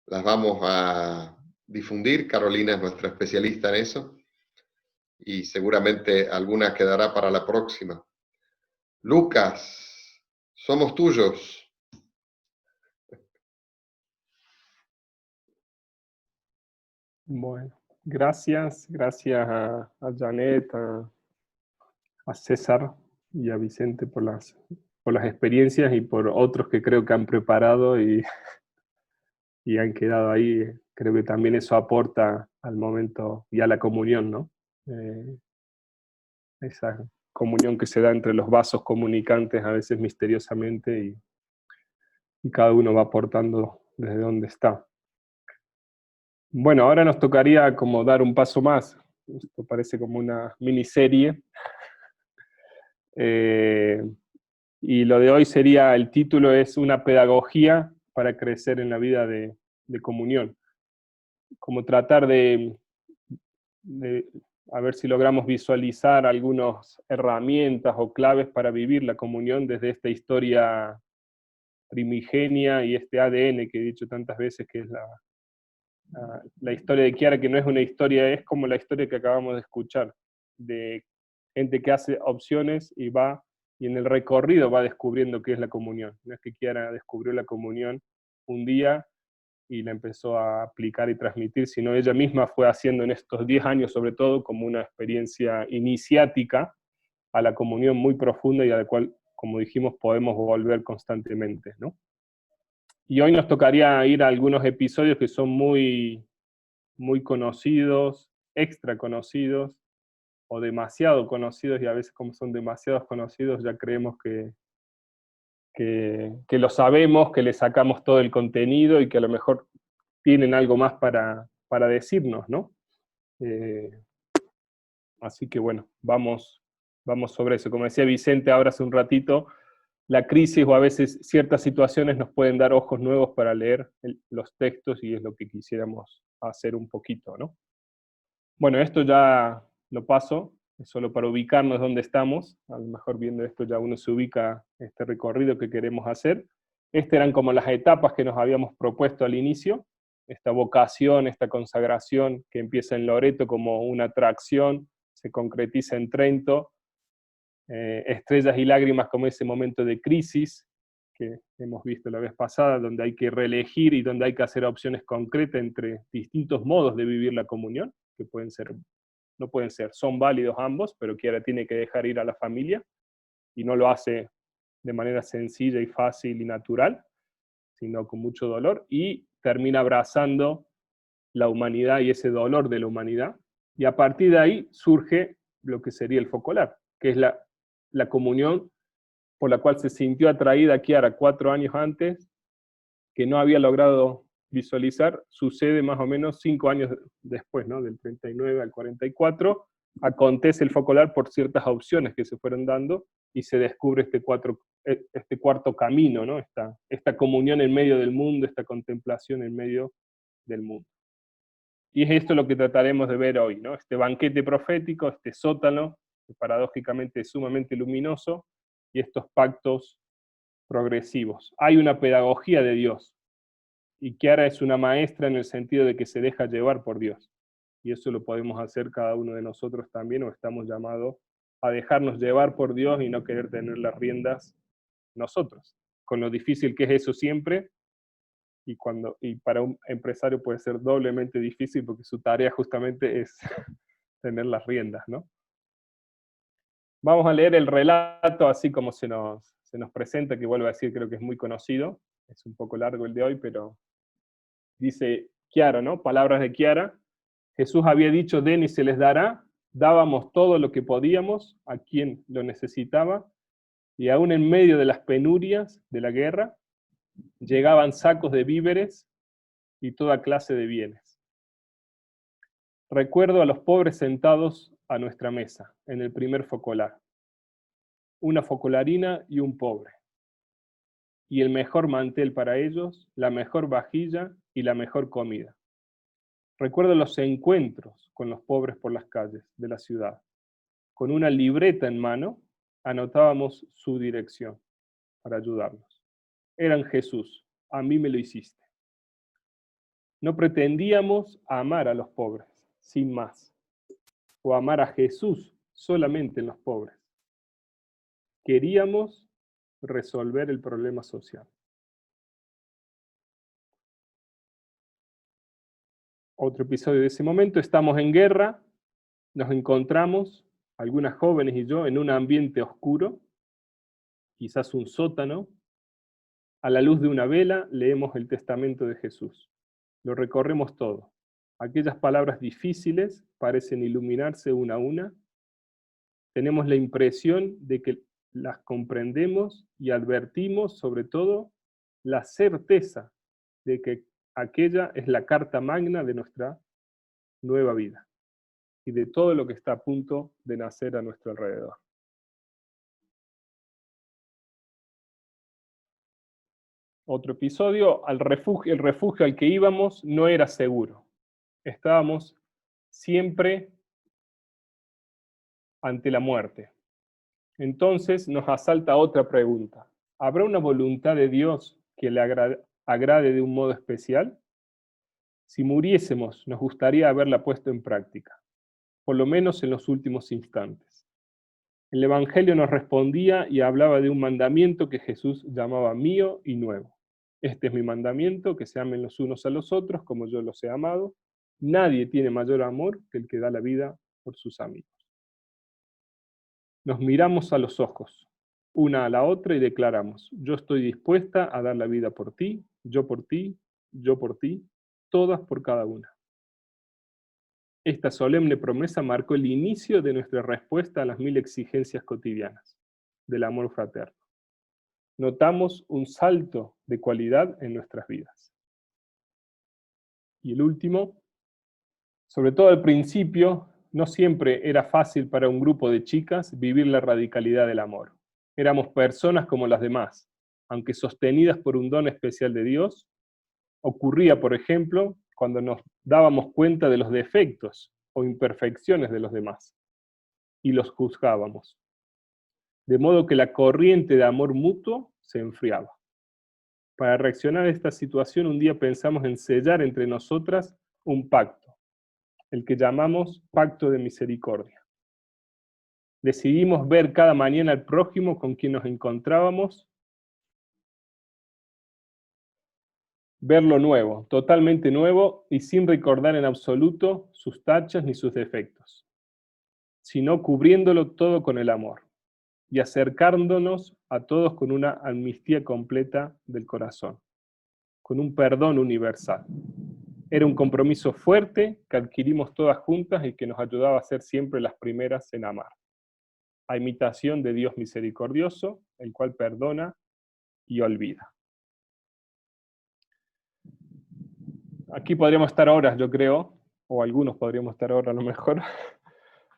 las vamos a difundir. Carolina es nuestra especialista en eso y seguramente alguna quedará para la próxima. Lucas, somos tuyos. Bueno, gracias a Janet, a César y a Vicente por las experiencias y por otros que creo que han preparado y han quedado ahí. Creo que también eso aporta al momento y a la comunión, ¿no? Esa comunión que se da entre los vasos comunicantes a veces misteriosamente y cada uno va aportando desde donde está. Bueno, ahora nos tocaría como dar un paso más. Esto parece como una miniserie. Y lo de hoy sería, el título es Una pedagogía para crecer en la vida de comunión. Como tratar de a ver si logramos visualizar algunas herramientas o claves para vivir la comunión desde esta historia primigenia y este ADN que he dicho tantas veces que es la historia de Chiara, que no es una historia, es como la historia que acabamos de escuchar, de gente que hace opciones y en el recorrido va descubriendo qué es la comunión. No es que Chiara descubrió la comunión un día y la empezó a aplicar y transmitir, sino ella misma fue haciendo en estos 10 años, sobre todo, como una experiencia iniciática a la comunión muy profunda y a la cual, como dijimos, podemos volver constantemente, ¿no? Y hoy nos tocaría ir a algunos episodios que son muy, muy conocidos, extra conocidos, o demasiado conocidos, y a veces como son demasiados conocidos ya creemos que lo sabemos, que le sacamos todo el contenido y que a lo mejor tienen algo más para decirnos, ¿no? Así que bueno, vamos sobre eso. Como decía Vicente ahora hace un ratito, la crisis o a veces ciertas situaciones nos pueden dar ojos nuevos para leer los textos y es lo que quisiéramos hacer un poquito, ¿no? Bueno, esto ya lo paso, es solo para ubicarnos dónde estamos. A lo mejor viendo esto ya uno se ubica este recorrido que queremos hacer. Estas eran como las etapas que nos habíamos propuesto al inicio. Esta vocación, esta consagración que empieza en Loreto como una atracción, se concretiza en Trento. Estrellas y lágrimas como ese momento de crisis que hemos visto la vez pasada, donde hay que reelegir y donde hay que hacer opciones concretas entre distintos modos de vivir la comunión, que no pueden ser, son válidos ambos, pero Chiara tiene que dejar ir a la familia, y no lo hace de manera sencilla y fácil y natural, sino con mucho dolor, y termina abrazando la humanidad y ese dolor de la humanidad, y a partir de ahí surge lo que sería el focolar, que es la comunión por la cual se sintió atraída Kiara 4 años antes, que no había logrado visualizar, sucede más o menos 5 años después, ¿no? Del 39 al 44, acontece el focolar por ciertas opciones que se fueron dando, y se descubre este cuarto camino, ¿no? Esta comunión en medio del mundo, esta contemplación en medio del mundo. Y es esto lo que trataremos de ver hoy, ¿no? Este banquete profético, este sótano, que paradójicamente es sumamente luminoso, y estos pactos progresivos. Hay una pedagogía de Dios, y Kiara es una maestra en el sentido de que se deja llevar por Dios. Y eso lo podemos hacer cada uno de nosotros también, o estamos llamados a dejarnos llevar por Dios y no querer tener las riendas nosotros. Con lo difícil que es eso siempre, y para un empresario puede ser doblemente difícil porque su tarea justamente es tener las riendas, ¿no? Vamos a leer el relato así como se nos presenta, que vuelvo a decir, creo que es muy conocido. Es un poco largo el de hoy, pero dice Kiara, ¿no? Palabras de Kiara. Jesús había dicho, den y se les dará. Dábamos todo lo que podíamos a quien lo necesitaba, y aún en medio de las penurias de la guerra, llegaban sacos de víveres y toda clase de bienes. Recuerdo a los pobres sentados a nuestra mesa, en el primer focolar. Una focolarina y un pobre. Y el mejor mantel para ellos, la mejor vajilla y la mejor comida. Recuerdo los encuentros con los pobres por las calles de la ciudad. Con una libreta en mano, anotábamos su dirección para ayudarnos. Eran Jesús, a mí me lo hiciste. No pretendíamos amar a los pobres, sin más, o amar a Jesús solamente en los pobres. Queríamos resolver el problema social. Otro episodio de ese momento, estamos en guerra, nos encontramos, algunas jóvenes y yo, en un ambiente oscuro, quizás un sótano. A la luz de una vela leemos el testamento de Jesús. Lo recorremos todo. Aquellas palabras difíciles parecen iluminarse una a una. Tenemos la impresión de que las comprendemos y advertimos, sobre todo, la certeza de que aquella es la carta magna de nuestra nueva vida y de todo lo que está a punto de nacer a nuestro alrededor. Otro episodio, el refugio al que íbamos no era seguro. Estábamos siempre ante la muerte. Entonces nos asalta otra pregunta. ¿Habrá una voluntad de Dios que le agrade de un modo especial? Si muriésemos, nos gustaría haberla puesto en práctica, por lo menos en los últimos instantes. El Evangelio nos respondía y hablaba de un mandamiento que Jesús llamaba mío y nuevo. Este es mi mandamiento, que se amen los unos a los otros como yo los he amado. Nadie tiene mayor amor que el que da la vida por sus amigos. Nos miramos a los ojos, una a la otra, y declaramos, yo estoy dispuesta a dar la vida por ti, yo por ti, yo por ti, todas por cada una. Esta solemne promesa marcó el inicio de nuestra respuesta a las 1000 exigencias cotidianas del amor fraterno. Notamos un salto de cualidad en nuestras vidas. Y el último, sobre todo al principio, no siempre era fácil para un grupo de chicas vivir la radicalidad del amor. Éramos personas como las demás, aunque sostenidas por un don especial de Dios. Ocurría, por ejemplo, cuando nos dábamos cuenta de los defectos o imperfecciones de los demás, y los juzgábamos. De modo que la corriente de amor mutuo se enfriaba. Para reaccionar a esta situación, un día pensamos en sellar entre nosotras un pacto, el que llamamos Pacto de Misericordia. Decidimos ver cada mañana al prójimo con quien nos encontrábamos, verlo nuevo, totalmente nuevo y sin recordar en absoluto sus tachas ni sus defectos, sino cubriéndolo todo con el amor y acercándonos a todos con una amnistía completa del corazón, con un perdón universal. Era un compromiso fuerte que adquirimos todas juntas y que nos ayudaba a ser siempre las primeras en amar. A imitación de Dios misericordioso, el cual perdona y olvida. Aquí podríamos estar horas, yo creo, o algunos podríamos estar horas a lo mejor,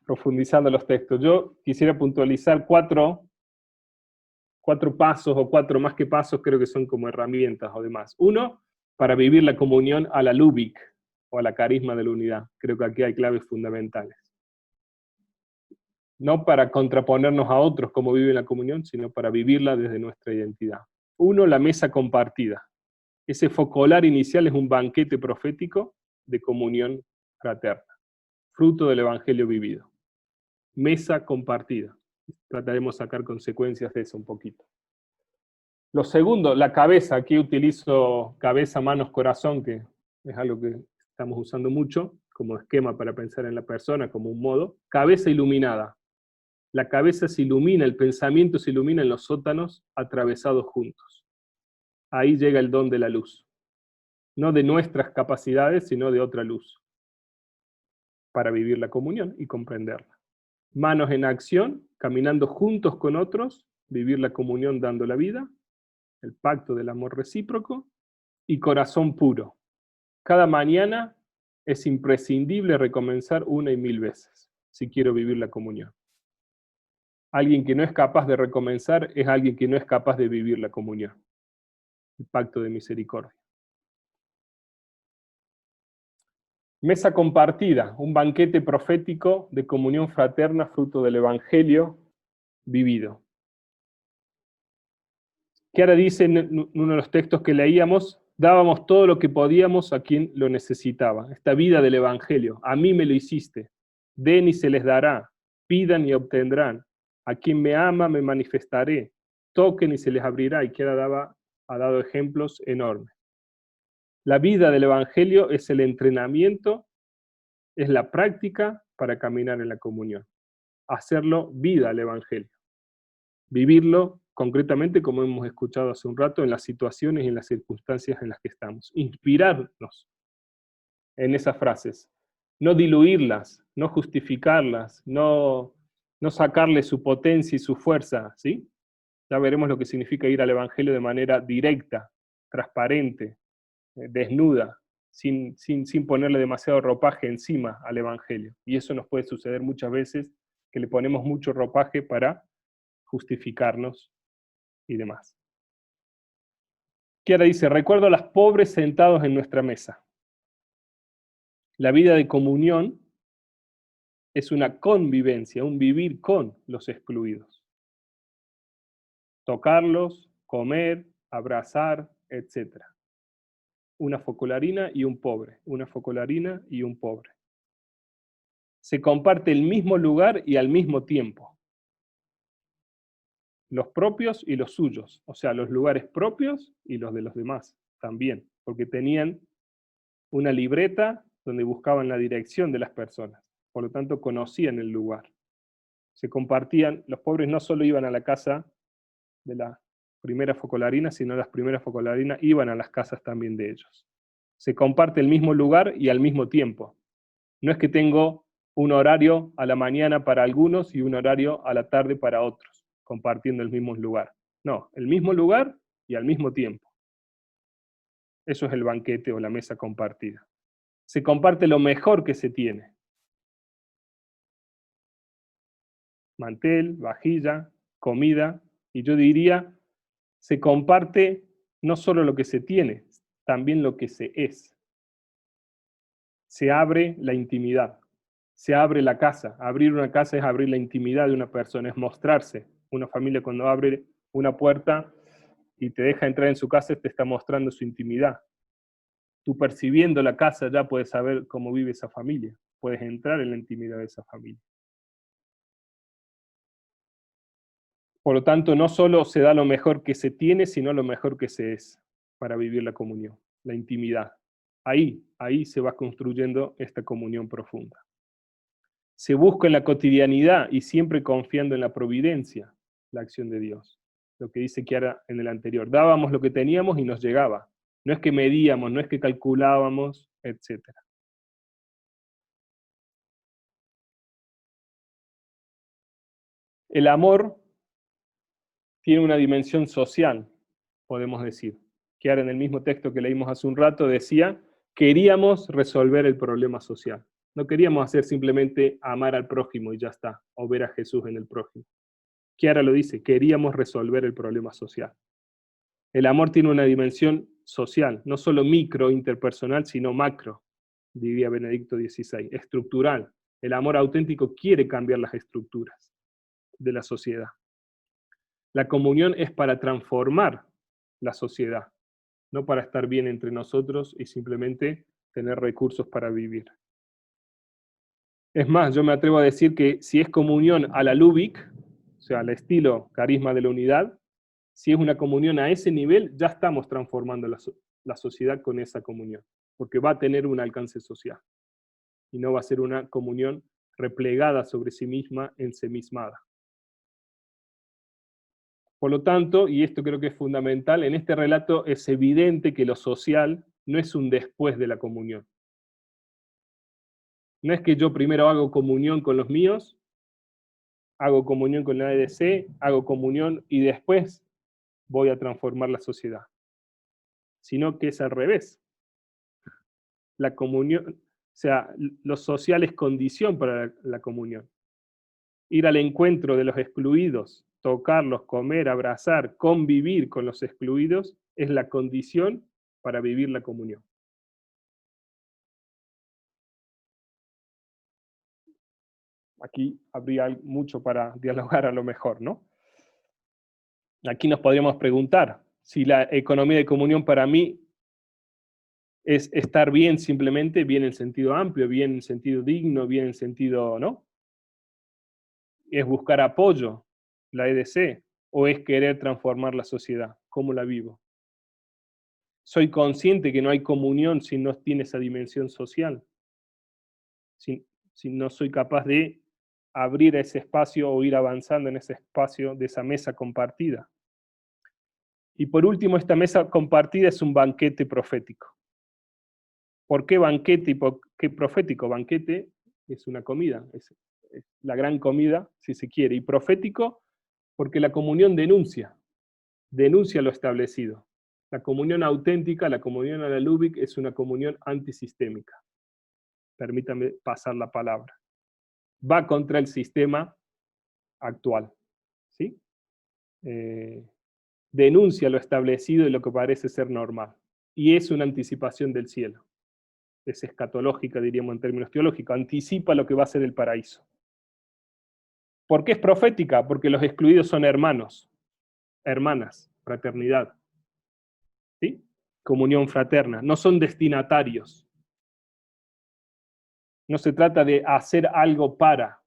profundizando los textos. Yo quisiera puntualizar cuatro pasos, o cuatro más que pasos, creo que son como herramientas o demás. Uno, para vivir la comunión a la Lubik, o a la carisma de la unidad. Creo que aquí hay claves fundamentales. No para contraponernos a otros como viven la comunión, sino para vivirla desde nuestra identidad. Uno, la mesa compartida. Ese focolar inicial es un banquete profético de comunión fraterna, fruto del evangelio vivido. Mesa compartida. Trataremos de sacar consecuencias de eso un poquito. Lo segundo, la cabeza. Aquí utilizo cabeza, manos, corazón, que es algo que estamos usando mucho como esquema para pensar en la persona, como un modo. Cabeza iluminada. La cabeza se ilumina, el pensamiento se ilumina en los sótanos atravesados juntos. Ahí llega el don de la luz. No de nuestras capacidades, sino de otra luz. Para vivir la comunión y comprenderla. Manos en acción, caminando juntos con otros, vivir la comunión dando la vida, el pacto del amor recíproco, y corazón puro. Cada mañana es imprescindible recomenzar 1 y 1000 veces, si quiero vivir la comunión. Alguien que no es capaz de recomenzar es alguien que no es capaz de vivir la comunión. El pacto de misericordia. Mesa compartida, un banquete profético de comunión fraterna fruto del evangelio vivido. Que ahora dice en uno de los textos que leíamos, dábamos todo lo que podíamos a quien lo necesitaba. Esta vida del evangelio, a mí me lo hiciste, den y se les dará, pidan y obtendrán, a quien me ama me manifestaré, toquen y se les abrirá, y que ahora ha dado ejemplos enormes. La vida del evangelio es el entrenamiento, es la práctica para caminar en la comunión. Hacerlo vida al evangelio. Vivirlo concretamente, como hemos escuchado hace un rato, en las situaciones y en las circunstancias en las que estamos. Inspirarnos en esas frases. No diluirlas, no justificarlas, no sacarle su potencia y su fuerza, ¿sí? Ya veremos lo que significa ir al evangelio de manera directa, transparente, desnuda, sin ponerle demasiado ropaje encima al evangelio. Y eso nos puede suceder muchas veces, que le ponemos mucho ropaje para justificarnos y demás. Kiara dice, recuerdo a los pobres sentados en nuestra mesa. La vida de comunión es una convivencia, un vivir con los excluidos. Tocarlos, comer, abrazar, etc. Una focolarina y un pobre, una focolarina y un pobre. Se comparte el mismo lugar y al mismo tiempo. Los propios y los suyos, o sea, los lugares propios y los de los demás también, porque tenían una libreta donde buscaban la dirección de las personas, por lo tanto conocían el lugar. Se compartían, los pobres no solo iban a la casa de la primera focolarina, sino las primeras focolarinas iban a las casas también de ellos. Se comparte el mismo lugar y al mismo tiempo. No es que tengo un horario a la mañana para algunos y un horario a la tarde para otros, compartiendo el mismo lugar. No, el mismo lugar y al mismo tiempo. Eso es el banquete o la mesa compartida. Se comparte lo mejor que se tiene. Mantel, vajilla, comida, y yo diría, se comparte no solo lo que se tiene, también lo que se es. Se abre la intimidad, se abre la casa. Abrir una casa es abrir la intimidad de una persona, es mostrarse. Una familia cuando abre una puerta y te deja entrar en su casa, te está mostrando su intimidad. Tú percibiendo la casa ya puedes saber cómo vive esa familia, puedes entrar en la intimidad de esa familia. Por lo tanto, no solo se da lo mejor que se tiene, sino lo mejor que se es para vivir la comunión, la intimidad. Ahí se va construyendo esta comunión profunda. Se busca en la cotidianidad y siempre confiando en la providencia, la acción de Dios. Lo que dice Kiara en el anterior. Dábamos lo que teníamos y nos llegaba. No es que medíamos, no es que calculábamos etc. El amor tiene una dimensión social, podemos decir. Que ahora en el mismo texto que leímos hace un rato decía, queríamos resolver el problema social. No queríamos hacer simplemente amar al prójimo y ya está, o ver a Jesús en el prójimo. Chiara lo dice, queríamos resolver el problema social. El amor tiene una dimensión social, no solo micro, interpersonal, sino macro, diría Benedicto XVI, estructural. El amor auténtico quiere cambiar las estructuras de la sociedad. La comunión es para transformar la sociedad, no para estar bien entre nosotros y simplemente tener recursos para vivir. Es más, yo me atrevo a decir que si es comunión a la Lubick, o sea, al estilo carisma de la unidad, si es una comunión a ese nivel, ya estamos transformando la sociedad con esa comunión, porque va a tener un alcance social, y no va a ser una comunión replegada sobre sí misma, ensimismada. Por lo tanto, y esto creo que es fundamental, en este relato es evidente que lo social no es un después de la comunión. No es que yo primero hago comunión con los míos, hago comunión con la EDC, hago comunión y después voy a transformar la sociedad. Sino que es al revés. La comunión, o sea, lo social es condición para la comunión. Ir al encuentro de los excluidos, tocarlos, comer, abrazar, convivir con los excluidos, es la condición para vivir la comunión. Aquí habría mucho para dialogar a lo mejor, ¿no? Aquí nos podríamos preguntar si la economía de comunión para mí es estar bien simplemente, bien en sentido amplio, bien en sentido digno, bien en sentido, ¿no? ¿Es buscar apoyo, la EDC, o es querer transformar la sociedad? ¿Cómo la vivo? ¿Soy consciente que no hay comunión si no tiene esa dimensión social? Si no soy capaz de abrir ese espacio o ir avanzando en ese espacio de esa mesa compartida. Y por último, esta mesa compartida es un banquete profético. ¿Por qué banquete y por qué profético? Banquete es una comida, es la gran comida, si se quiere, y profético porque la comunión denuncia lo establecido. La comunión auténtica, la comunión a la Lubick, es una comunión antisistémica. Permítame pasar la palabra. Va contra el sistema actual, ¿sí? Denuncia lo establecido y lo que parece ser normal. Y es una anticipación del cielo. Es escatológica, diríamos en términos teológicos, anticipa lo que va a ser el paraíso. ¿Por qué es profética? Porque los excluidos son hermanos, hermanas, fraternidad, ¿sí? Comunión fraterna, no son destinatarios. No se trata de hacer algo para,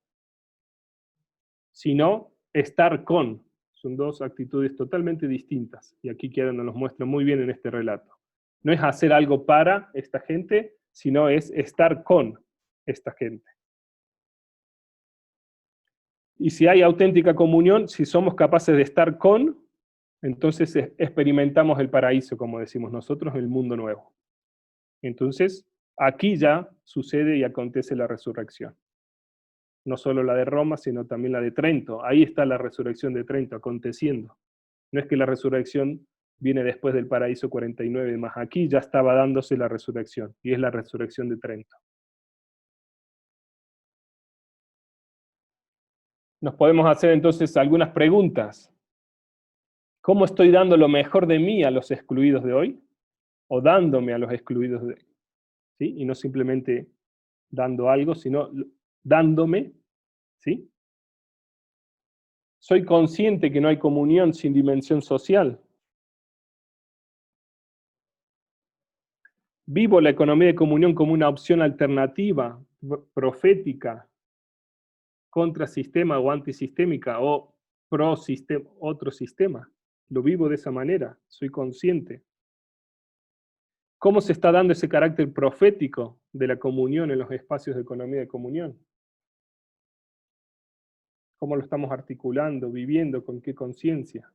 sino estar con. Son dos actitudes totalmente distintas, y aquí Chiara nos los muestra muy bien en este relato. No es hacer algo para esta gente, sino es estar con esta gente. Y si hay auténtica comunión, si somos capaces de estar con, entonces experimentamos el paraíso, como decimos nosotros, el mundo nuevo. Entonces, aquí ya sucede y acontece la resurrección. No solo la de Roma, sino también la de Trento. Ahí está la resurrección de Trento aconteciendo. No es que la resurrección viene después del paraíso 49, más aquí ya estaba dándose la resurrección, y es la resurrección de Trento. Nos podemos hacer entonces algunas preguntas. ¿Cómo estoy dando lo mejor de mí a los excluidos de hoy? ¿O dándome a los excluidos de hoy? ¿Sí? Y no simplemente dando algo, sino dándome, ¿sí? ¿Soy consciente que no hay comunión sin dimensión social? ¿Vivo la economía de comunión como una opción alternativa, profética, contrasistema o antisistémica, o pro-sistema, otro sistema? ¿Lo vivo de esa manera? ¿Soy consciente? ¿Cómo se está dando ese carácter profético de la comunión en los espacios de economía de comunión? ¿Cómo lo estamos articulando, viviendo, con qué conciencia?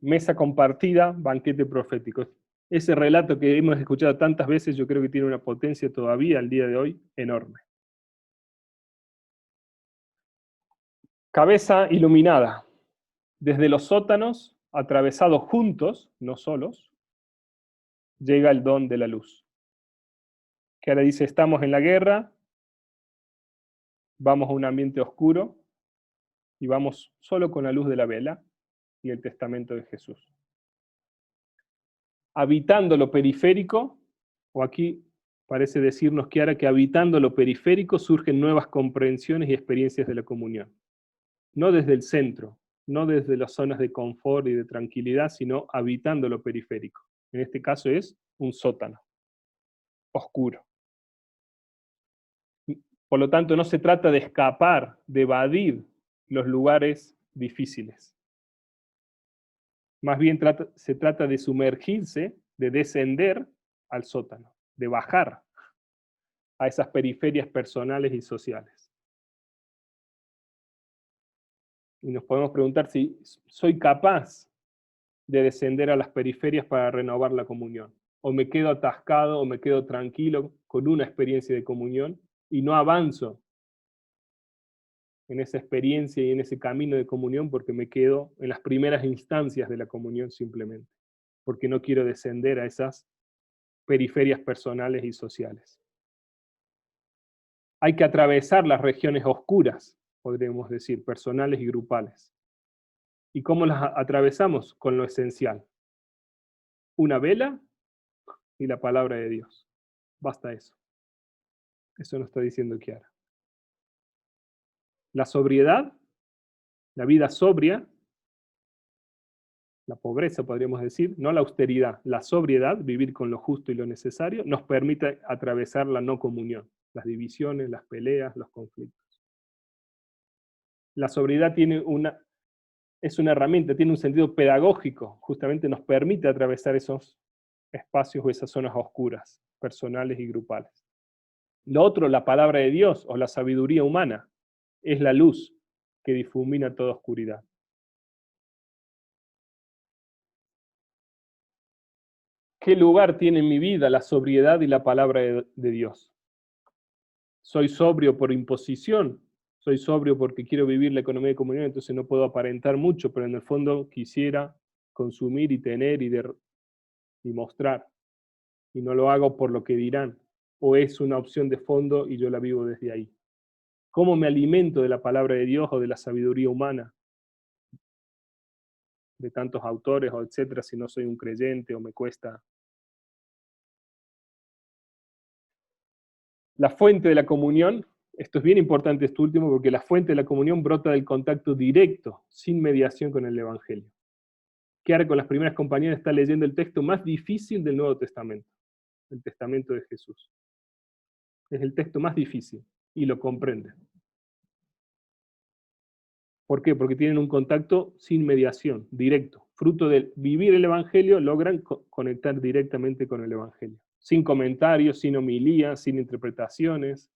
Mesa compartida, banquete profético. Ese relato que hemos escuchado tantas veces, yo creo que tiene una potencia todavía al día de hoy enorme. Cabeza iluminada. Desde los sótanos, atravesados juntos, no solos, llega el don de la luz. Que ahora dice, estamos en la guerra, vamos a un ambiente oscuro y vamos solo con la luz de la vela y el testamento de Jesús. Habitando lo periférico, o aquí parece decirnos Chiara que habitando lo periférico surgen nuevas comprensiones y experiencias de la comunión. No desde el centro, no desde las zonas de confort y de tranquilidad, sino habitando lo periférico. En este caso es un sótano, oscuro. Por lo tanto, no se trata de escapar, de evadir los lugares difíciles. Más bien se trata de sumergirse, de descender al sótano, de bajar a esas periferias personales y sociales. Y nos podemos preguntar si soy capaz de descender a las periferias para renovar la comunión. O me quedo atascado, o me quedo tranquilo con una experiencia de comunión y no avanzo en esa experiencia y en ese camino de comunión porque me quedo en las primeras instancias de la comunión simplemente, porque no quiero descender a esas periferias personales y sociales. Hay que atravesar las regiones oscuras, podríamos decir, personales y grupales. ¿Y cómo las atravesamos? Con lo esencial. Una vela y la palabra de Dios. Basta eso. Eso nos está diciendo Chiara. La sobriedad, la vida sobria, la pobreza podríamos decir, no la austeridad, la sobriedad, vivir con lo justo y lo necesario, nos permite atravesar la no comunión, las divisiones, las peleas, los conflictos. La sobriedad es una herramienta, tiene un sentido pedagógico, justamente nos permite atravesar esos espacios o esas zonas oscuras, personales y grupales. Lo otro, la palabra de Dios o la sabiduría humana, es la luz que difumina toda oscuridad. ¿Qué lugar tiene en mi vida la sobriedad y la palabra de Dios? ¿Soy sobrio por imposición? ¿Soy sobrio porque quiero vivir la economía de comunión, entonces no puedo aparentar mucho, pero en el fondo quisiera consumir y tener y mostrar? Y no lo hago por lo que dirán. ¿O es una opción de fondo y yo la vivo desde ahí? ¿Cómo me alimento de la palabra de Dios o de la sabiduría humana? De tantos autores o etcétera, si no soy un creyente o me cuesta. La fuente de la comunión, esto es bien importante esto último, porque la fuente de la comunión brota del contacto directo, sin mediación con el Evangelio. Chiara con las primeras compañeras está leyendo el texto más difícil del Nuevo Testamento, el Testamento de Jesús. Es el texto más difícil, y lo comprende. ¿Por qué? Porque tienen un contacto sin mediación, directo. Fruto de vivir el Evangelio, logran conectar directamente con el Evangelio. Sin comentarios, sin homilías, sin interpretaciones,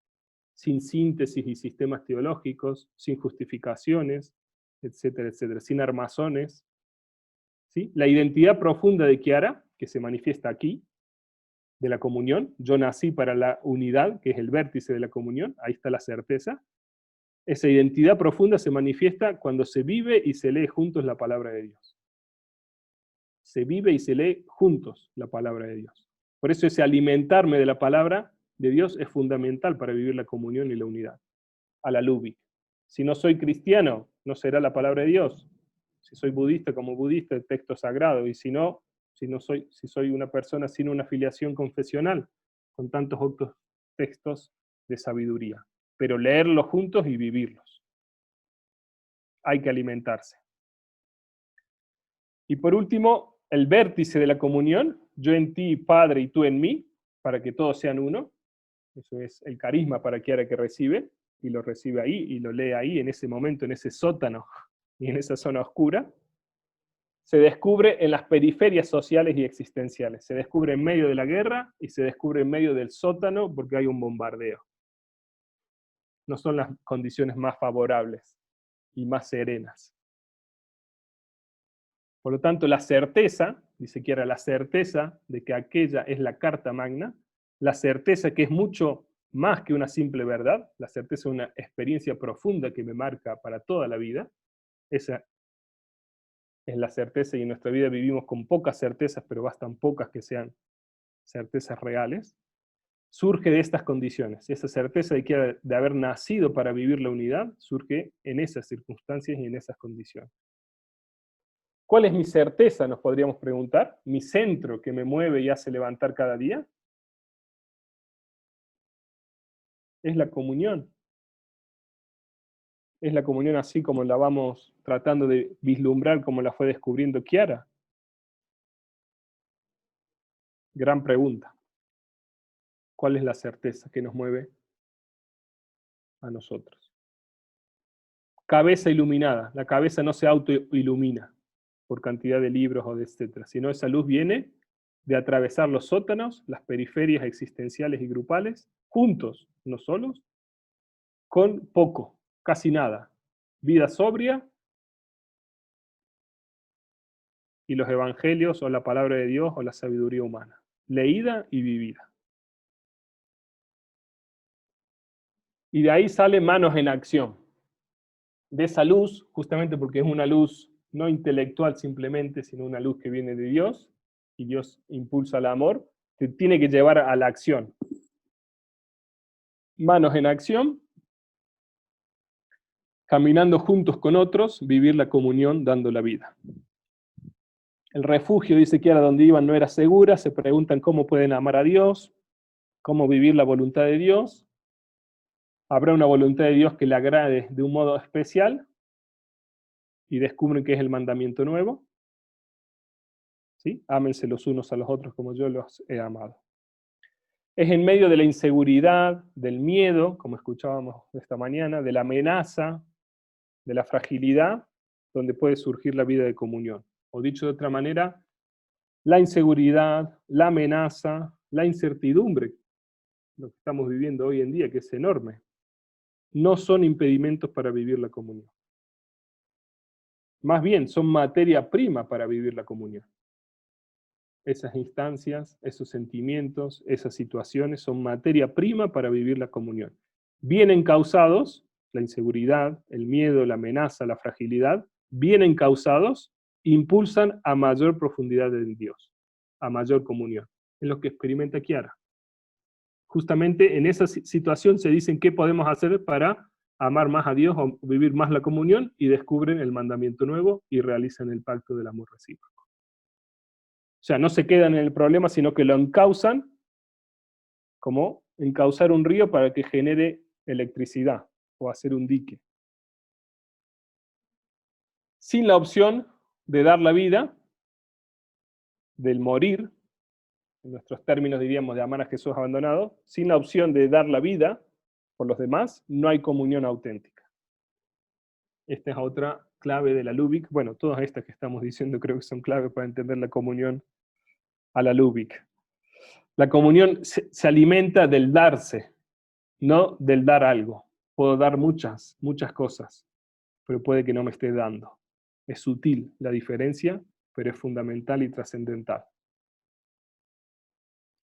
sin síntesis y sistemas teológicos, sin justificaciones, etcétera, etcétera. Sin armazones. ¿Sí? La identidad profunda de Chiara, que se manifiesta aquí, de la comunión. Yo nací para la unidad, que es el vértice de la comunión. Ahí está la certeza. Esa identidad profunda se manifiesta cuando se vive y se lee juntos la palabra de Dios. Se vive y se lee juntos la palabra de Dios. Por eso ese alimentarme de la palabra de Dios es fundamental para vivir la comunión y la unidad. A la Lubick. Si no soy cristiano, no será la palabra de Dios. Si soy budista, como budista, el texto sagrado. Y si soy una persona sin una filiación confesional, con tantos otros textos de sabiduría. Pero leerlos juntos y vivirlos. Hay que alimentarse. Y por último, el vértice de la comunión, yo en ti, Padre, y tú en mí, para que todos sean uno. Eso es el carisma para Chiara que recibe, y lo recibe ahí, y lo lee ahí, en ese momento, en ese sótano, y en esa zona oscura. Se descubre en las periferias sociales y existenciales. Se descubre en medio de la guerra, y se descubre en medio del sótano, porque hay un bombardeo. No son las condiciones más favorables y más serenas. Por lo tanto, la certeza dice Chiara, la certeza de que aquella es la carta magna, la certeza que es mucho más que una simple verdad, la certeza de una experiencia profunda que me marca para toda la vida. Esa es la certeza, y en nuestra vida vivimos con pocas certezas, pero bastan pocas que sean certezas reales. Surge de estas condiciones. Esa certeza de haber nacido para vivir la unidad surge en esas circunstancias y en esas condiciones. ¿Cuál es mi certeza? Nos podríamos preguntar. ¿Mi centro que me mueve y hace levantar cada día? Es la comunión. Es la comunión así como la vamos tratando de vislumbrar, como la fue descubriendo Chiara. Gran pregunta. ¿Cuál es la certeza que nos mueve a nosotros? Cabeza iluminada. La cabeza no se autoilumina por cantidad de libros o de etcétera, sino esa luz viene de atravesar los sótanos, las periferias existenciales y grupales, juntos, no solos, con poco, casi nada. Vida sobria y los evangelios o la palabra de Dios o la sabiduría humana, leída y vivida. Y de ahí sale manos en acción. De esa luz, justamente porque es una luz no intelectual simplemente, sino una luz que viene de Dios, y Dios impulsa el amor, te tiene que llevar a la acción. Manos en acción, caminando juntos con otros, vivir la comunión dando la vida. El refugio, dice Chiara, donde iban no era segura, se preguntan cómo pueden amar a Dios, cómo vivir la voluntad de Dios. Habrá una voluntad de Dios que le agrade de un modo especial, y descubren que es el mandamiento nuevo. ¿Sí? Ámense los unos a los otros como yo los he amado. Es en medio de la inseguridad, del miedo, como escuchábamos esta mañana, de la amenaza, de la fragilidad, donde puede surgir la vida de comunión. O dicho de otra manera, la inseguridad, la amenaza, la incertidumbre, lo que estamos viviendo hoy en día, que es enorme, no son impedimentos para vivir la comunión. Más bien, son materia prima para vivir la comunión. Esas instancias, esos sentimientos, esas situaciones son materia prima para vivir la comunión. Bien encausados, la inseguridad, el miedo, la amenaza, la fragilidad, bien encausados, impulsan a mayor profundidad en Dios, a mayor comunión. Es lo que experimenta Chiara. Justamente en esa situación se dicen qué podemos hacer para amar más a Dios o vivir más la comunión, y descubren el mandamiento nuevo y realizan el pacto del amor recíproco. O sea, no se quedan en el problema, sino que lo encausan, como encauzar un río para que genere electricidad, o hacer un dique. Sin la opción de dar la vida, del morir, en nuestros términos diríamos de amar a Jesús abandonado, sin la opción de dar la vida por los demás, no hay comunión auténtica. Esta es otra clave de la Lubick. Bueno, todas estas que estamos diciendo creo que son claves para entender la comunión a la Lubick. La comunión se alimenta del darse, no del dar algo. Puedo dar muchas cosas, pero puede que no me esté dando. Es sutil la diferencia, pero es fundamental y trascendental.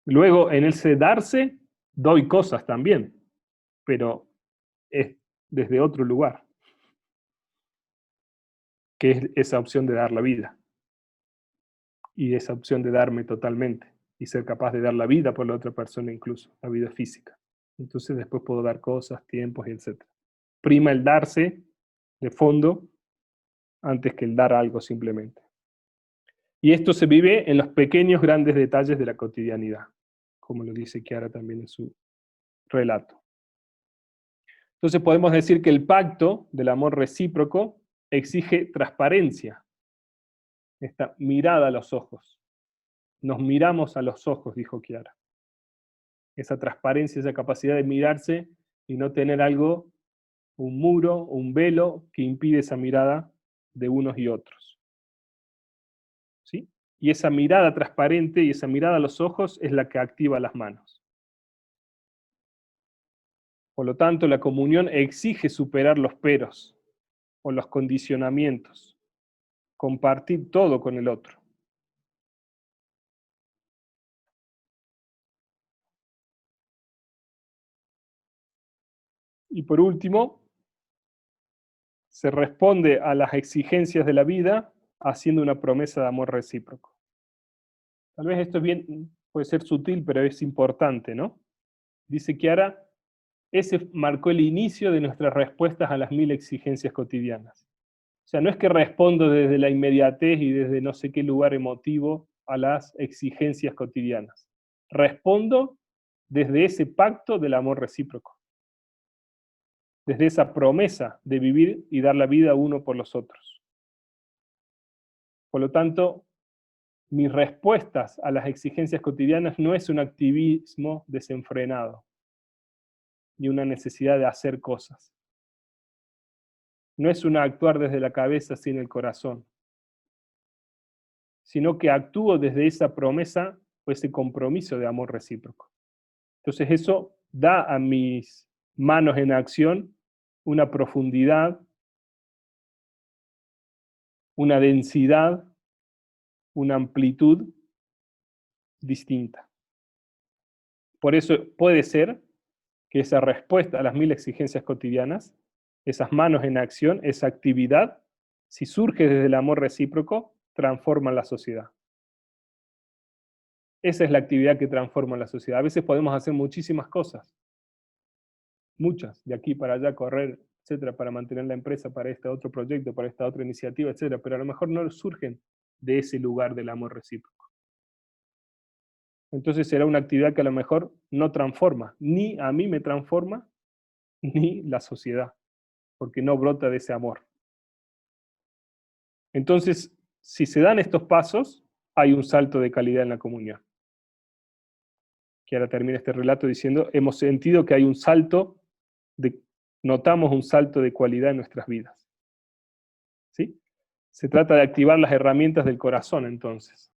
Luego, en ese darse, doy cosas también, pero es desde otro lugar, que es esa opción de dar la vida, y esa opción de darme totalmente, y ser capaz de dar la vida por la otra persona incluso, la vida física. Entonces después puedo dar cosas, tiempos, etc. Prima el darse de fondo antes que el dar algo simplemente. Y esto se vive en los pequeños grandes detalles de la cotidianidad, como lo dice Chiara también en su relato. Entonces podemos decir que el pacto del amor recíproco exige transparencia, esta mirada a los ojos. Nos miramos a los ojos, dijo Chiara. Esa transparencia, esa capacidad de mirarse y no tener algo, un muro, un velo que impide esa mirada de unos y otros. ¿Sí? Y esa mirada transparente y esa mirada a los ojos es la que activa las manos. Por lo tanto, la comunión exige superar los peros o los condicionamientos, compartir todo con el otro. Y por último, se responde a las exigencias de la vida haciendo una promesa de amor recíproco. Tal vez esto puede ser sutil, pero es importante, ¿no? Dice Chiara, ese marcó el inicio de nuestras respuestas a las 1000 exigencias cotidianas. O sea, no es que respondo desde la inmediatez y desde no sé qué lugar emotivo a las exigencias cotidianas. Respondo desde ese pacto del amor recíproco. Desde esa promesa de vivir y dar la vida uno por los otros. Por lo tanto, mis respuestas a las exigencias cotidianas no es un activismo desenfrenado, ni una necesidad de hacer cosas. No es un actuar desde la cabeza sin el corazón, sino que actúo desde esa promesa o ese compromiso de amor recíproco. Entonces eso da a mis manos en acción una profundidad, una densidad, una amplitud distinta. Por eso puede ser que esa respuesta a las 1000 exigencias cotidianas, esas manos en acción, esa actividad, si surge desde el amor recíproco, transforma la sociedad. Esa es la actividad que transforma la sociedad. A veces podemos hacer muchísimas cosas, muchas, de aquí para allá, correr, etcétera, para mantener la empresa, para este otro proyecto, para esta otra iniciativa, etcétera, pero a lo mejor no surgen de ese lugar del amor recíproco. Entonces será una actividad que a lo mejor no transforma, ni a mí me transforma, ni la sociedad, porque no brota de ese amor. Entonces, si se dan estos pasos, hay un salto de calidad en la comunión. Que ahora termina este relato diciendo, hemos sentido que hay un salto, notamos un salto de cualidad en nuestras vidas. ¿Sí? Se trata de activar las herramientas del corazón, entonces.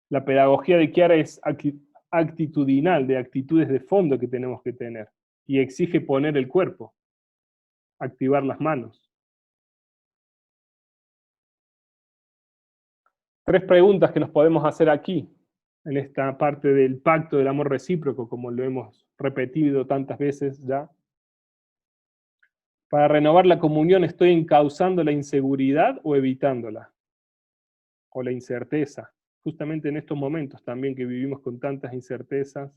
La pedagogía de Chiara es actitudinal, de actitudes de fondo que tenemos que tener, y exige poner el cuerpo, activar las manos. 3 preguntas que nos podemos hacer aquí, en esta parte del pacto del amor recíproco, como lo hemos repetido tantas veces ya. Para renovar la comunión, ¿estoy encauzando la inseguridad o evitándola? O la incerteza. Justamente en estos momentos también que vivimos con tantas incertezas,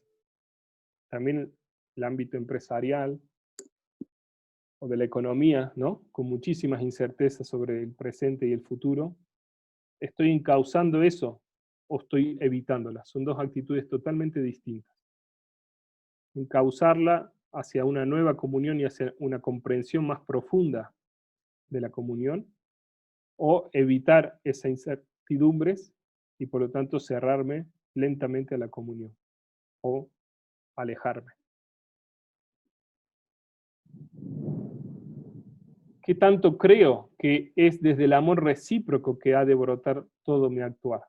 también el ámbito empresarial o de la economía, ¿no? Con muchísimas incertezas sobre el presente y el futuro. ¿Estoy encauzando eso o estoy evitándola? Son 2 actitudes totalmente distintas. Encauzarla hacia una nueva comunión y hacia una comprensión más profunda de la comunión, o evitar esas incertidumbres y por lo tanto cerrarme lentamente a la comunión, o alejarme. ¿Qué tanto creo que es desde el amor recíproco que ha de brotar todo mi actuar?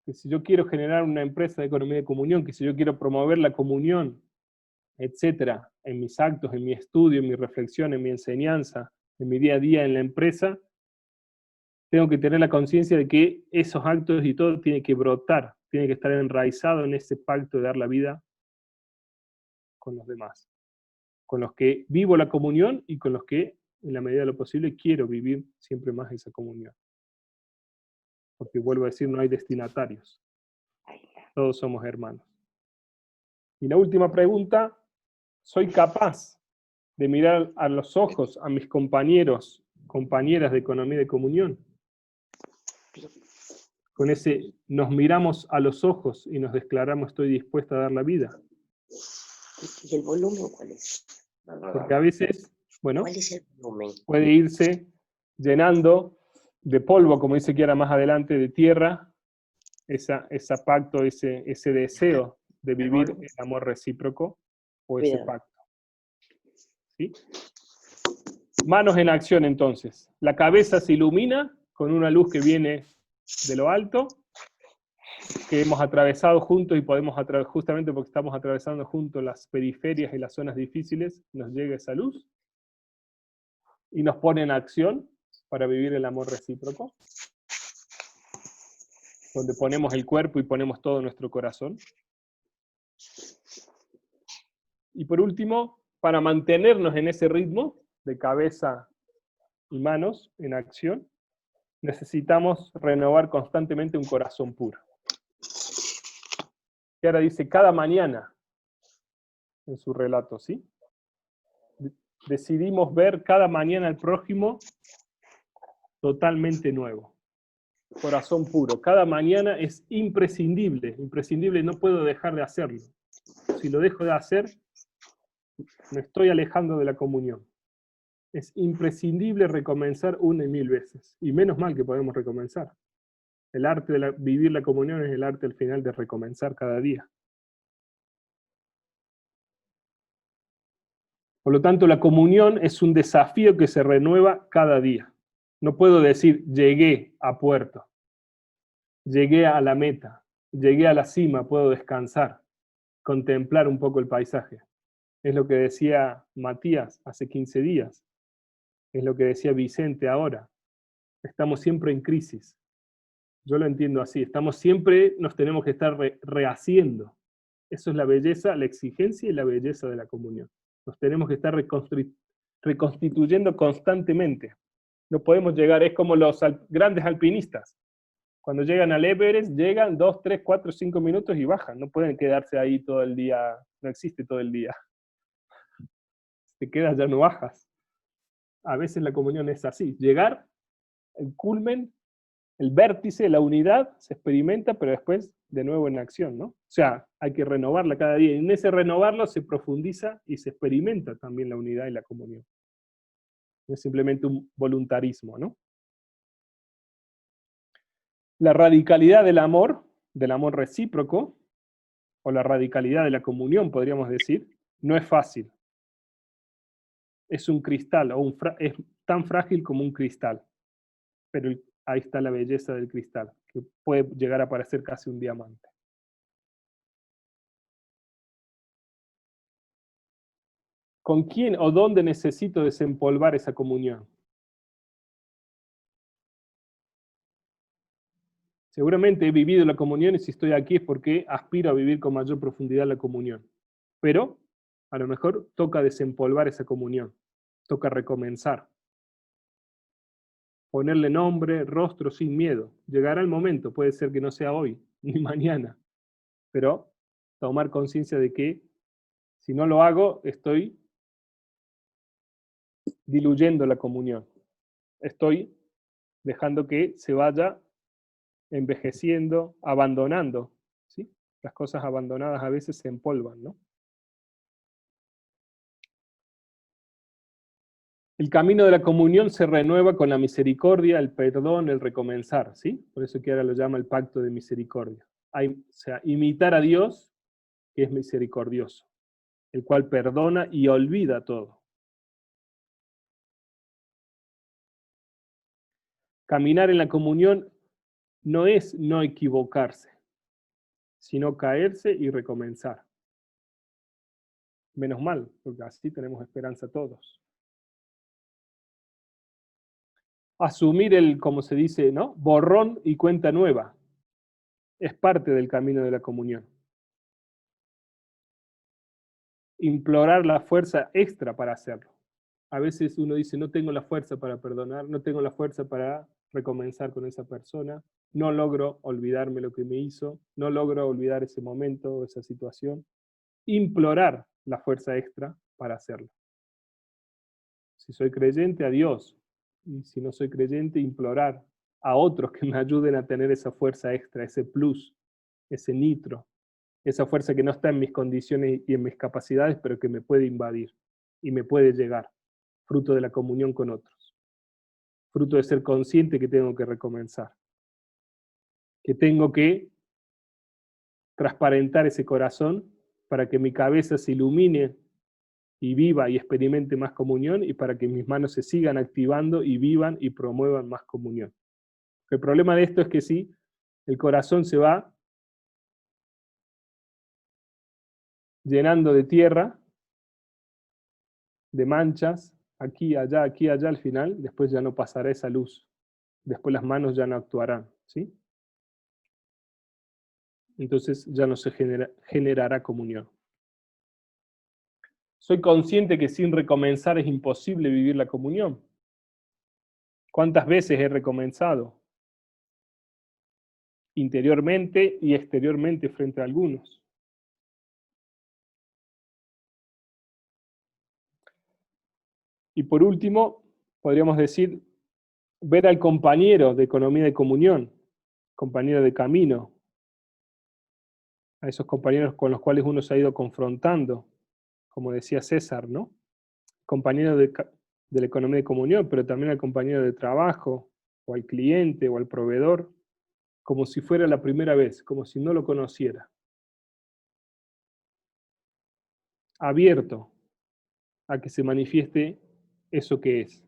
Que si yo quiero generar una empresa de economía de comunión, que si yo quiero promover la comunión, etcétera, en mis actos, en mi estudio, en mi reflexión, en mi enseñanza, en mi día a día en la empresa, tengo que tener la conciencia de que esos actos y todo tiene que brotar, tiene que estar enraizado en ese pacto de dar la vida con los demás, con los que vivo la comunión y con los que, en la medida de lo posible, quiero vivir siempre más esa comunión. Porque vuelvo a decir, no hay destinatarios. Todos somos hermanos. Y la última pregunta, ¿soy capaz de mirar a los ojos a mis compañeros, compañeras de economía de comunión? Con ese, nos miramos a los ojos y nos declaramos, estoy dispuesta a dar la vida. ¿Y el volumen cuál es? Porque a veces, bueno, ¿Cuál es el volumen? puede irse llenando de polvo, como dice Chiara más adelante, de tierra, ese pacto, ese deseo de vivir el amor recíproco o ese pacto. ¿Sí? Manos en acción entonces. La cabeza se ilumina con una luz que viene de lo alto, que hemos atravesado juntos y podemos justamente porque estamos atravesando juntos las periferias y las zonas difíciles, nos llega esa luz y nos pone en acción para vivir el amor recíproco, donde ponemos el cuerpo y ponemos todo nuestro corazón. Y por último, para mantenernos en ese ritmo de cabeza y manos en acción, necesitamos renovar constantemente un corazón puro. Y ahora dice, cada mañana, en su relato, ¿sí? Decidimos ver cada mañana al prójimo totalmente nuevo. Corazón puro. Cada mañana es imprescindible, imprescindible, no puedo dejar de hacerlo. Si lo dejo de hacer, me estoy alejando de la comunión. Es imprescindible recomenzar 1 y 1000 veces. Y menos mal que podemos recomenzar. El arte de vivir la comunión es el arte al final de recomenzar cada día. Por lo tanto, la comunión es un desafío que se renueva cada día. No puedo decir, llegué a puerto, llegué a la meta, llegué a la cima, puedo descansar, contemplar un poco el paisaje. Es lo que decía Matías hace 15 días. Es lo que decía Vicente ahora. Estamos siempre en crisis. Yo lo entiendo así. Nos tenemos que estar rehaciendo. Eso es la belleza, la exigencia y la belleza de la comunión. Nos tenemos que estar reconstituyendo constantemente. No podemos llegar, es como los grandes alpinistas. Cuando llegan al Everest, llegan 2, 3, 4, 5 minutos y bajan. No pueden quedarse ahí todo el día, no existe todo el día. Si te quedas ya no bajas. A veces la comunión es así. Llegar, el culmen, el vértice, la unidad, se experimenta, pero después de nuevo en acción, ¿no? O sea, hay que renovarla cada día. Y en ese renovarlo se profundiza y se experimenta también la unidad y la comunión. No es simplemente un voluntarismo, ¿no? La radicalidad del amor recíproco, o la radicalidad de la comunión, podríamos decir, no es fácil. Es un cristal, es tan frágil como un cristal. Pero ahí está la belleza del cristal, que puede llegar a parecer casi un diamante. ¿Con quién o dónde necesito desempolvar esa comunión? Seguramente he vivido la comunión y si estoy aquí es porque aspiro a vivir con mayor profundidad la comunión. Pero a lo mejor toca desempolvar esa comunión, toca recomenzar. Ponerle nombre, rostro, sin miedo. Llegará el momento, puede ser que no sea hoy, ni mañana, pero tomar conciencia de que si no lo hago, estoy diluyendo la comunión. Estoy dejando que se vaya envejeciendo, abandonando, ¿sí? Las cosas abandonadas a veces se empolvan, ¿no? El camino de la comunión se renueva con la misericordia, el perdón, el recomenzar, ¿sí? Por eso que ahora lo llama el pacto de misericordia. O sea, imitar a Dios, que es misericordioso, el cual perdona y olvida todo. Caminar en la comunión no es no equivocarse, sino caerse y recomenzar. Menos mal, porque así tenemos esperanza todos. Asumir el, como se dice, ¿no? Borrón y cuenta nueva. Es parte del camino de la comunión. Implorar la fuerza extra para hacerlo. A veces uno dice, no tengo la fuerza para perdonar, no tengo la fuerza para recomenzar con esa persona, no logro olvidarme lo que me hizo, no logro olvidar ese momento o esa situación. Implorar la fuerza extra para hacerlo. Si soy creyente, a Dios. Y si no soy creyente, implorar a otros que me ayuden a tener esa fuerza extra, ese plus, ese nitro, esa fuerza que no está en mis condiciones y en mis capacidades, pero que me puede invadir y me puede llegar, fruto de la comunión con otros, fruto de ser consciente que tengo que recomenzar, que tengo que transparentar ese corazón para que mi cabeza se ilumine y viva y experimente más comunión y para que mis manos se sigan activando y vivan y promuevan más comunión. El problema de esto es que si el corazón se va llenando de tierra, de manchas, aquí, allá, al final, después ya no pasará esa luz. Después las manos ya no actuarán, ¿sí? Entonces ya no se generará comunión. Soy consciente que sin recomenzar es imposible vivir la comunión. ¿Cuántas veces he recomenzado? Interiormente y exteriormente frente a algunos. Y por último, podríamos decir, ver al compañero de economía de comunión, compañero de camino, a esos compañeros con los cuales uno se ha ido confrontando, como decía César, ¿no? Compañero de la economía de comunión, pero también al compañero de trabajo, o al cliente, o al proveedor, como si fuera la primera vez, como si no lo conociera. Abierto a que se manifieste eso que es.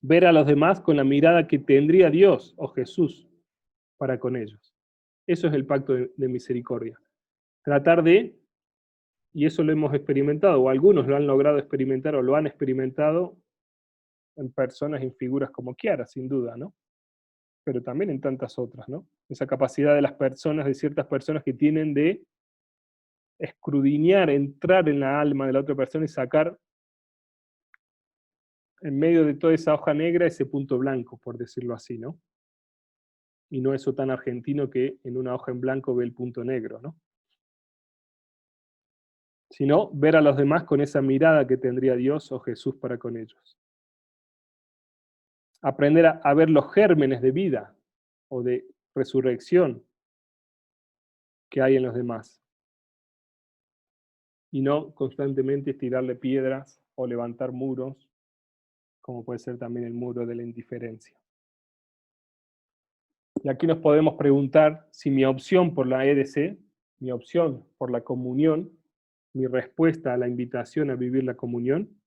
Ver a los demás con la mirada que tendría Dios o Jesús para con ellos. Eso es el pacto de misericordia. Tratar de, y eso lo hemos experimentado, o algunos lo han logrado experimentar o lo han experimentado en personas, en figuras como Chiara, sin duda, ¿no? Pero también en tantas otras, ¿no? Esa capacidad de las personas, de ciertas personas que tienen de escudriñar, entrar en la alma de la otra persona y sacar en medio de toda esa hoja negra ese punto blanco, por decirlo así, ¿no? Y no eso tan argentino que en una hoja en blanco ve el punto negro, ¿no? Sino ver a los demás con esa mirada que tendría Dios o Jesús para con ellos. Aprender a ver los gérmenes de vida o de resurrección que hay en los demás. Y no constantemente tirarle piedras o levantar muros, como puede ser también el muro de la indiferencia. Y aquí nos podemos preguntar si mi opción por la EDC, mi opción por la comunión, mi respuesta a la invitación a vivir la comunión,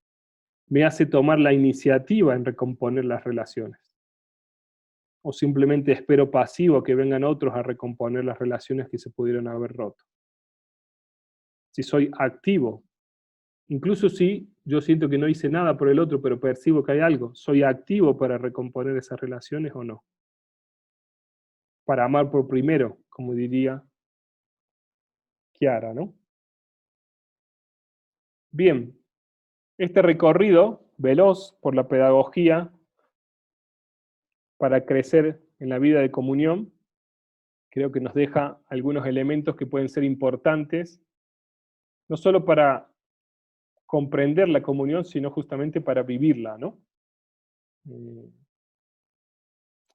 me hace tomar la iniciativa en recomponer las relaciones. O simplemente espero pasivo que vengan otros a recomponer las relaciones que se pudieron haber roto. Si soy activo, incluso si yo siento que no hice nada por el otro, pero percibo que hay algo, ¿soy activo para recomponer esas relaciones o no? Para amar por primero, como diría Chiara, ¿no? Bien, este recorrido veloz por la pedagogía para crecer en la vida de comunión, creo que nos deja algunos elementos que pueden ser importantes, no solo para comprender la comunión, sino justamente para vivirla, ¿no?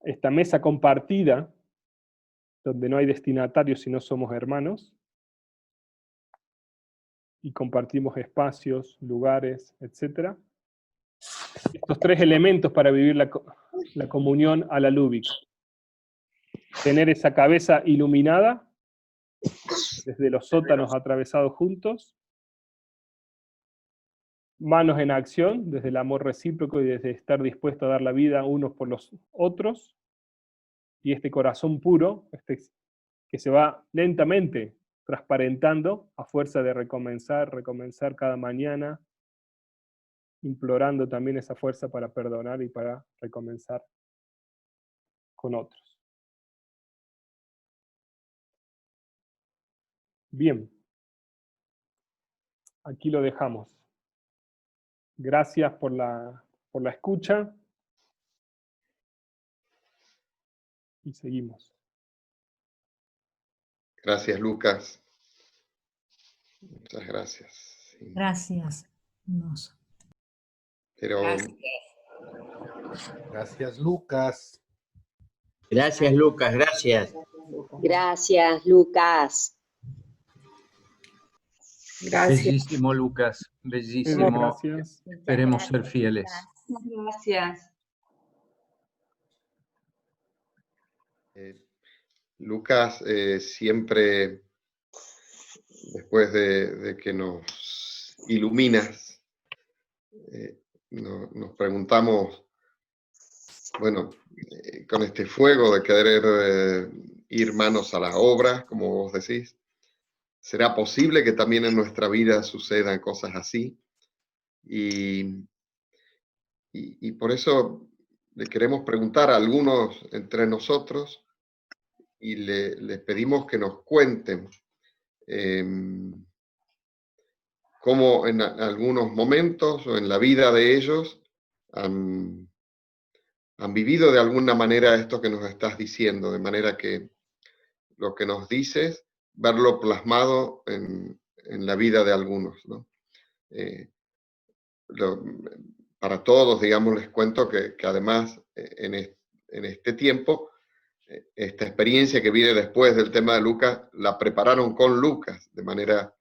Esta mesa compartida, donde no hay destinatarios sino somos hermanos, y compartimos espacios, lugares, etc. Estos tres elementos para vivir la comunión a la Lubick. Tener esa cabeza iluminada, desde los sótanos atravesados juntos, manos en acción, desde el amor recíproco y desde estar dispuesto a dar la vida unos por los otros, y este corazón puro, que se va lentamente transparentando a fuerza de recomenzar cada mañana, implorando también esa fuerza para perdonar y para recomenzar con otros. Bien, aquí lo dejamos. Gracias por la escucha y seguimos. Gracias, Lucas. Muchas gracias. Sí. Gracias. Pero Gracias, Lucas. Gracias, Lucas, gracias. Gracias, Lucas. Gracias. Bellísimo, Lucas, bellísimo. Gracias. Esperemos ser fieles. Gracias. Lucas siempre, después de que nos iluminas, nos preguntamos, bueno, con este fuego de querer ir manos a la obra, como vos decís, ¿será posible que también en nuestra vida sucedan cosas así? Y por eso le queremos preguntar a algunos entre nosotros y les pedimos que nos cuenten cómo en algunos momentos o en la vida de ellos han vivido de alguna manera esto que nos estás diciendo, de manera que lo que nos dices, verlo plasmado en la vida de algunos, ¿no? Para todos, digamos, les cuento que además en este tiempo, esta experiencia que viene después del tema de Lucas, la prepararon con Lucas, de manera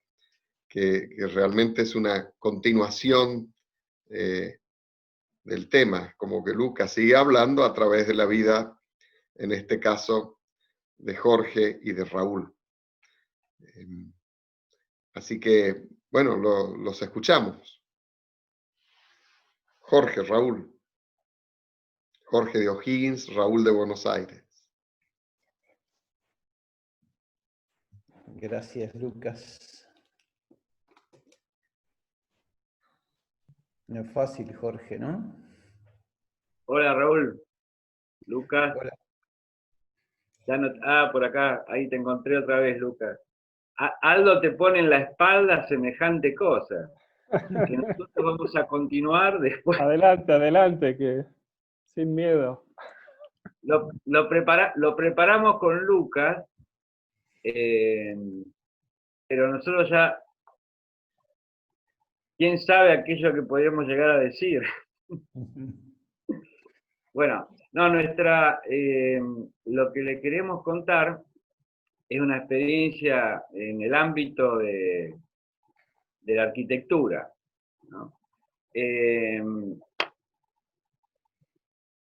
que realmente es una continuación del tema, como que Lucas sigue hablando a través de la vida, en este caso, de Jorge y de Raúl. Así que, bueno, los escuchamos. Jorge, Raúl. Jorge de O'Higgins, Raúl de Buenos Aires. Gracias, Lucas. No es fácil, Jorge, ¿no? Hola, Raúl. Lucas. Hola. Ya no, por acá, ahí te encontré otra vez, Lucas. Aldo te pone en la espalda semejante cosa. Que nosotros vamos a continuar después. Adelante, adelante, que sin miedo. Lo preparamos con Lucas, pero nosotros ya, quién sabe aquello que podríamos llegar a decir. Bueno, no, lo que le queremos contar es una experiencia en el ámbito de la arquitectura, ¿no?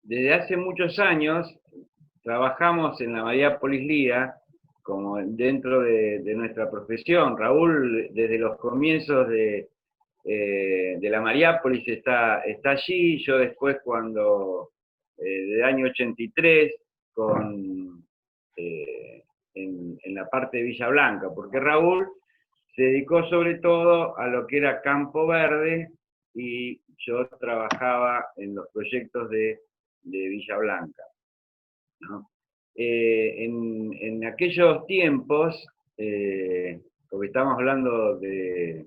Desde hace muchos años trabajamos en la Mariápolis Lía, como dentro de nuestra profesión. Raúl, desde los comienzos de la Mariápolis está allí, yo después cuando, del año 83, en la parte de Villa Blanca, porque Raúl se dedicó sobre todo a lo que era Campo Verde y yo trabajaba en los proyectos de Villa Blanca, ¿no? En aquellos tiempos, porque estamos hablando de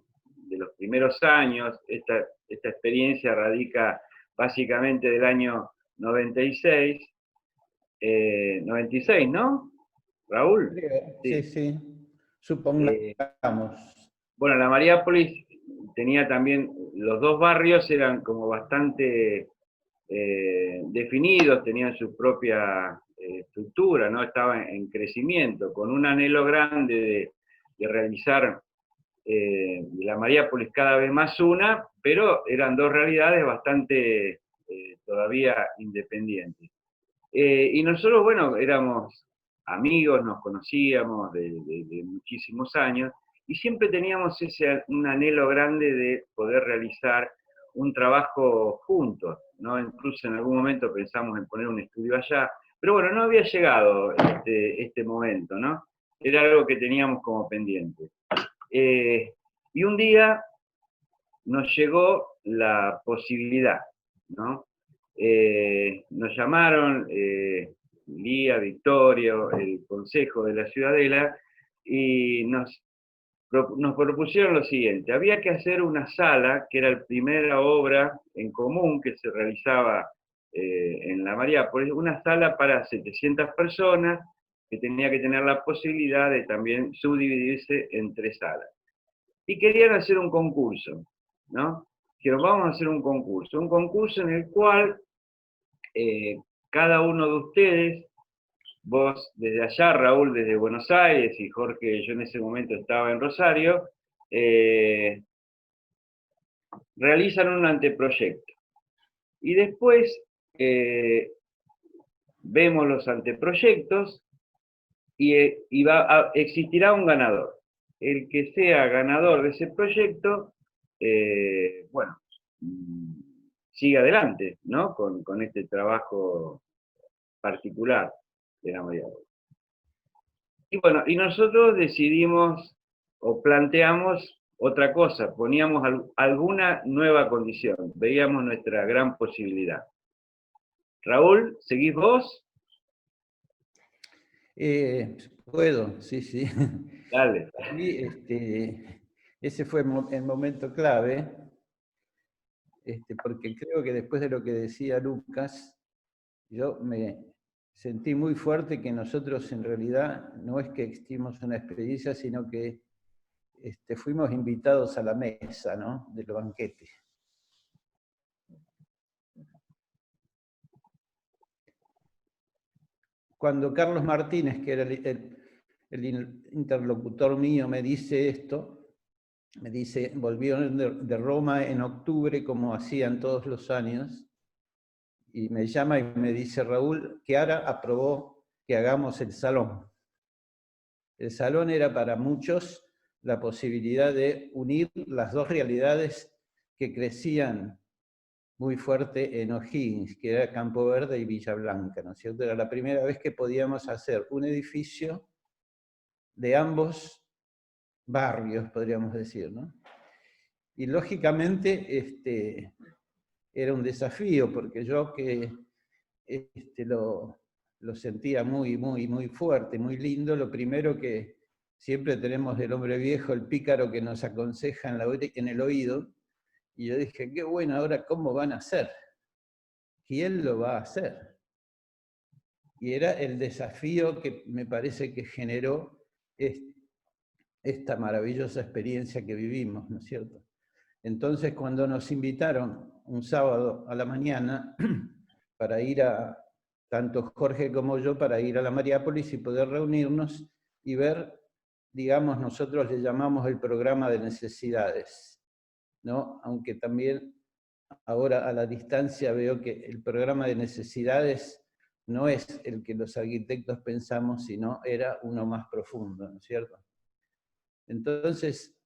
los primeros años, esta experiencia radica básicamente del año 96, 96, ¿no? Raúl. Sí. Supongamos. Bueno, la Mariápolis tenía también, los dos barrios eran como bastante definidos, tenían su propia estructura, ¿no? Estaba en crecimiento, con un anhelo grande de realizar la Mariápolis cada vez más una, pero eran dos realidades bastante todavía independientes. Y nosotros, bueno, éramos amigos, nos conocíamos de muchísimos años, y siempre teníamos un anhelo grande de poder realizar un trabajo juntos, ¿no? Incluso en algún momento pensamos en poner un estudio allá, pero bueno, no había llegado este momento, ¿no? Era algo que teníamos como pendiente. Y un día nos llegó la posibilidad, ¿no? Nos llamaron, Lía, Victorio, el Consejo de la Ciudadela, y nos propusieron lo siguiente: había que hacer una sala, que era la primera obra en común que se realizaba en la Mariápolis, una sala para 700 personas, que tenía que tener la posibilidad de también subdividirse en 3 salas. Y querían hacer un concurso, ¿no? Dijeron, vamos a hacer un concurso en el cual cada uno de ustedes, vos desde allá, Raúl desde Buenos Aires, y Jorge, yo en ese momento estaba en Rosario, realizan un anteproyecto. Y después vemos los anteproyectos y existirá un ganador. El que sea ganador de ese proyecto, bueno, sigue adelante, ¿no? Con este trabajo particular de la Mariápolis. Y bueno, y nosotros decidimos o planteamos otra cosa, poníamos alguna nueva condición, veíamos nuestra gran posibilidad. Raúl, ¿seguís vos? Puedo, sí. Dale. Sí, ese fue el momento clave, porque creo que después de lo que decía Lucas, yo me sentí muy fuerte que nosotros en realidad no es que hicimos una experiencia, sino que fuimos invitados a la mesa, ¿no?, del banquete. Cuando Carlos Martínez, que era el interlocutor mío, me dice esto, me dice, volvieron de Roma en octubre, como hacían todos los años, y me llama y me dice, Raúl, Chiara aprobó que hagamos el salón. El salón era para muchos la posibilidad de unir las dos realidades que crecían muy fuerte en O'Higgins, que era Campo Verde y Villa Blanca, ¿no es cierto? Era la primera vez que podíamos hacer un edificio de ambos barrios, podríamos decir, ¿no? Y lógicamente era un desafío, porque yo que lo sentía muy, muy, muy fuerte, muy lindo, lo primero que siempre tenemos del hombre viejo, el pícaro que nos aconseja en el oído, y yo dije, qué bueno, ahora cómo van a hacer. Y él lo va a hacer. Y era el desafío que me parece que generó esta maravillosa experiencia que vivimos, ¿no es cierto? Entonces, cuando nos invitaron un sábado a la mañana para ir tanto Jorge como yo, para ir a la Mariápolis y poder reunirnos y ver, digamos, nosotros le llamamos el programa de necesidades, ¿no? Aunque también ahora a la distancia veo que el programa de necesidades no es el que los arquitectos pensamos, sino era uno más profundo, ¿no es cierto? Entonces,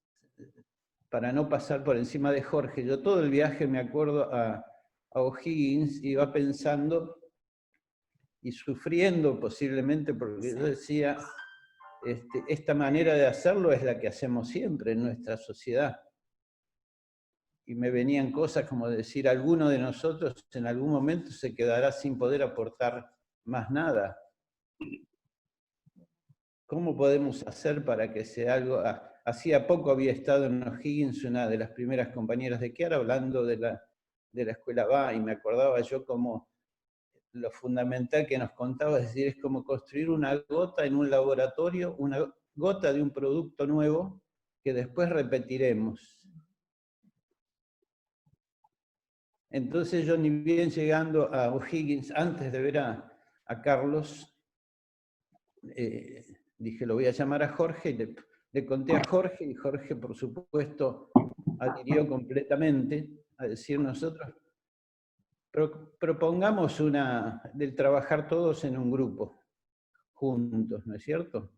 para no pasar por encima de Jorge, yo todo el viaje me acuerdo a O'Higgins, iba pensando y sufriendo posiblemente, porque yo decía, esta manera de hacerlo es la que hacemos siempre en nuestra sociedad. Y me venían cosas como decir, alguno de nosotros en algún momento se quedará sin poder aportar más nada. ¿Cómo podemos hacer para que sea algo? Hacía poco había estado en O'Higgins una de las primeras compañeras de Chiara hablando de la escuela BA, y me acordaba yo como lo fundamental que nos contaba, es decir, es como construir una gota en un laboratorio, una gota de un producto nuevo que después repetiremos. Entonces yo, ni bien llegando a O'Higgins, antes de ver a Carlos, dije, lo voy a llamar a Jorge, y le conté a Jorge, y Jorge, por supuesto, adhirió completamente a decir, nosotros propongamos del trabajar todos en un grupo, juntos, ¿no es cierto?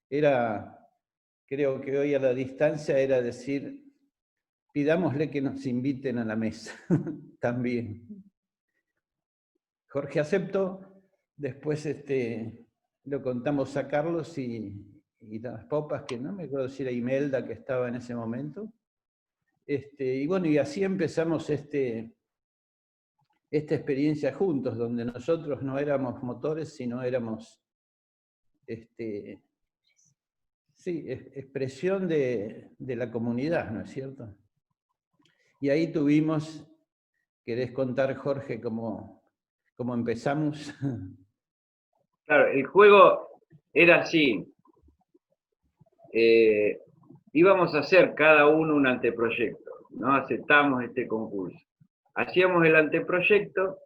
Creo que hoy a la distancia era decir, pidámosle que nos inviten a la mesa, también. Jorge aceptó, después lo contamos a Carlos y las popas, que no me acuerdo si era Imelda que estaba en ese momento. Y bueno, y así empezamos esta experiencia juntos, donde nosotros no éramos motores, sino éramos expresión de la comunidad, ¿no es cierto? Y ahí tuvimos, ¿querés contar, Jorge, cómo empezamos? Claro, el juego era así. Íbamos a hacer cada uno un anteproyecto, ¿no? Aceptamos este concurso. Hacíamos el anteproyecto,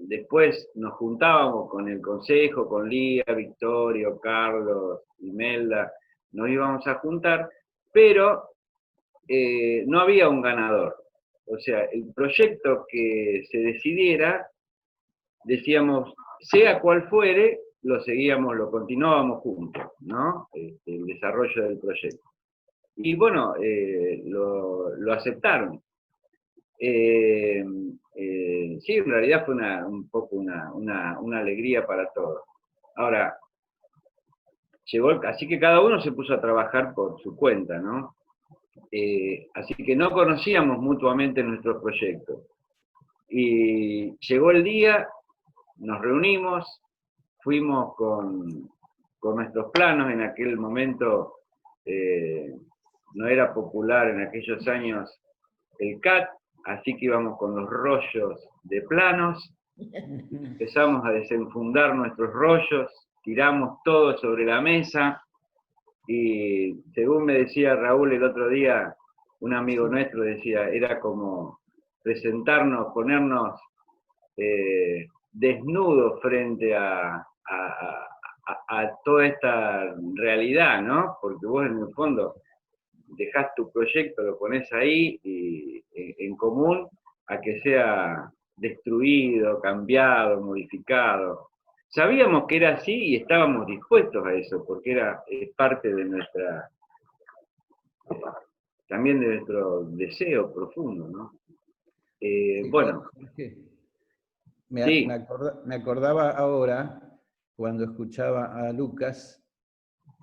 después nos juntábamos con el consejo, con Lía, Victorio, Carlos, Imelda, nos íbamos a juntar, pero no había un ganador. O sea, el proyecto que se decidiera, decíamos, sea cual fuere, lo seguíamos, lo continuábamos juntos, ¿no? El desarrollo del proyecto. Y bueno, lo aceptaron. Sí, en realidad fue un poco una alegría para todos. Ahora, así que cada uno se puso a trabajar por su cuenta, ¿no? Así que no conocíamos mutuamente nuestros proyectos. Y llegó el día, nos reunimos, fuimos con nuestros planos, en aquel momento no era popular en aquellos años el CAT, así que íbamos con los rollos de planos, empezamos a desenfundar nuestros rollos, tiramos todo sobre la mesa, y según me decía Raúl el otro día, un amigo nuestro decía, era como presentarnos, ponernos desnudos frente a toda esta realidad, ¿no? Porque vos en el fondo dejás tu proyecto, lo pones ahí y, en común a que sea destruido, cambiado, modificado. Sabíamos que era así y estábamos dispuestos a eso, porque era parte de nuestra, también de nuestro deseo profundo, ¿no? Bueno. Me acordaba ahora, cuando escuchaba a Lucas,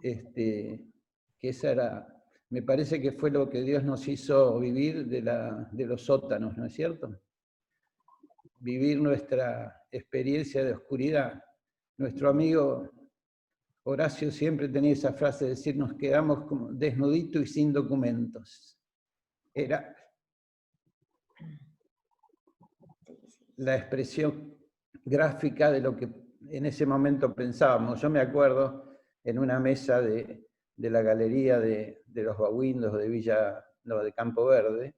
que esa era, me parece que fue lo que Dios nos hizo vivir de los sótanos, ¿no es cierto? Vivir nuestra experiencia de oscuridad. Nuestro amigo Horacio siempre tenía esa frase de decir, nos quedamos como desnuditos y sin documentos. Era la expresión gráfica de lo que en ese momento pensábamos. Yo me acuerdo en una mesa de la galería de los Baguindos de Campo Verde,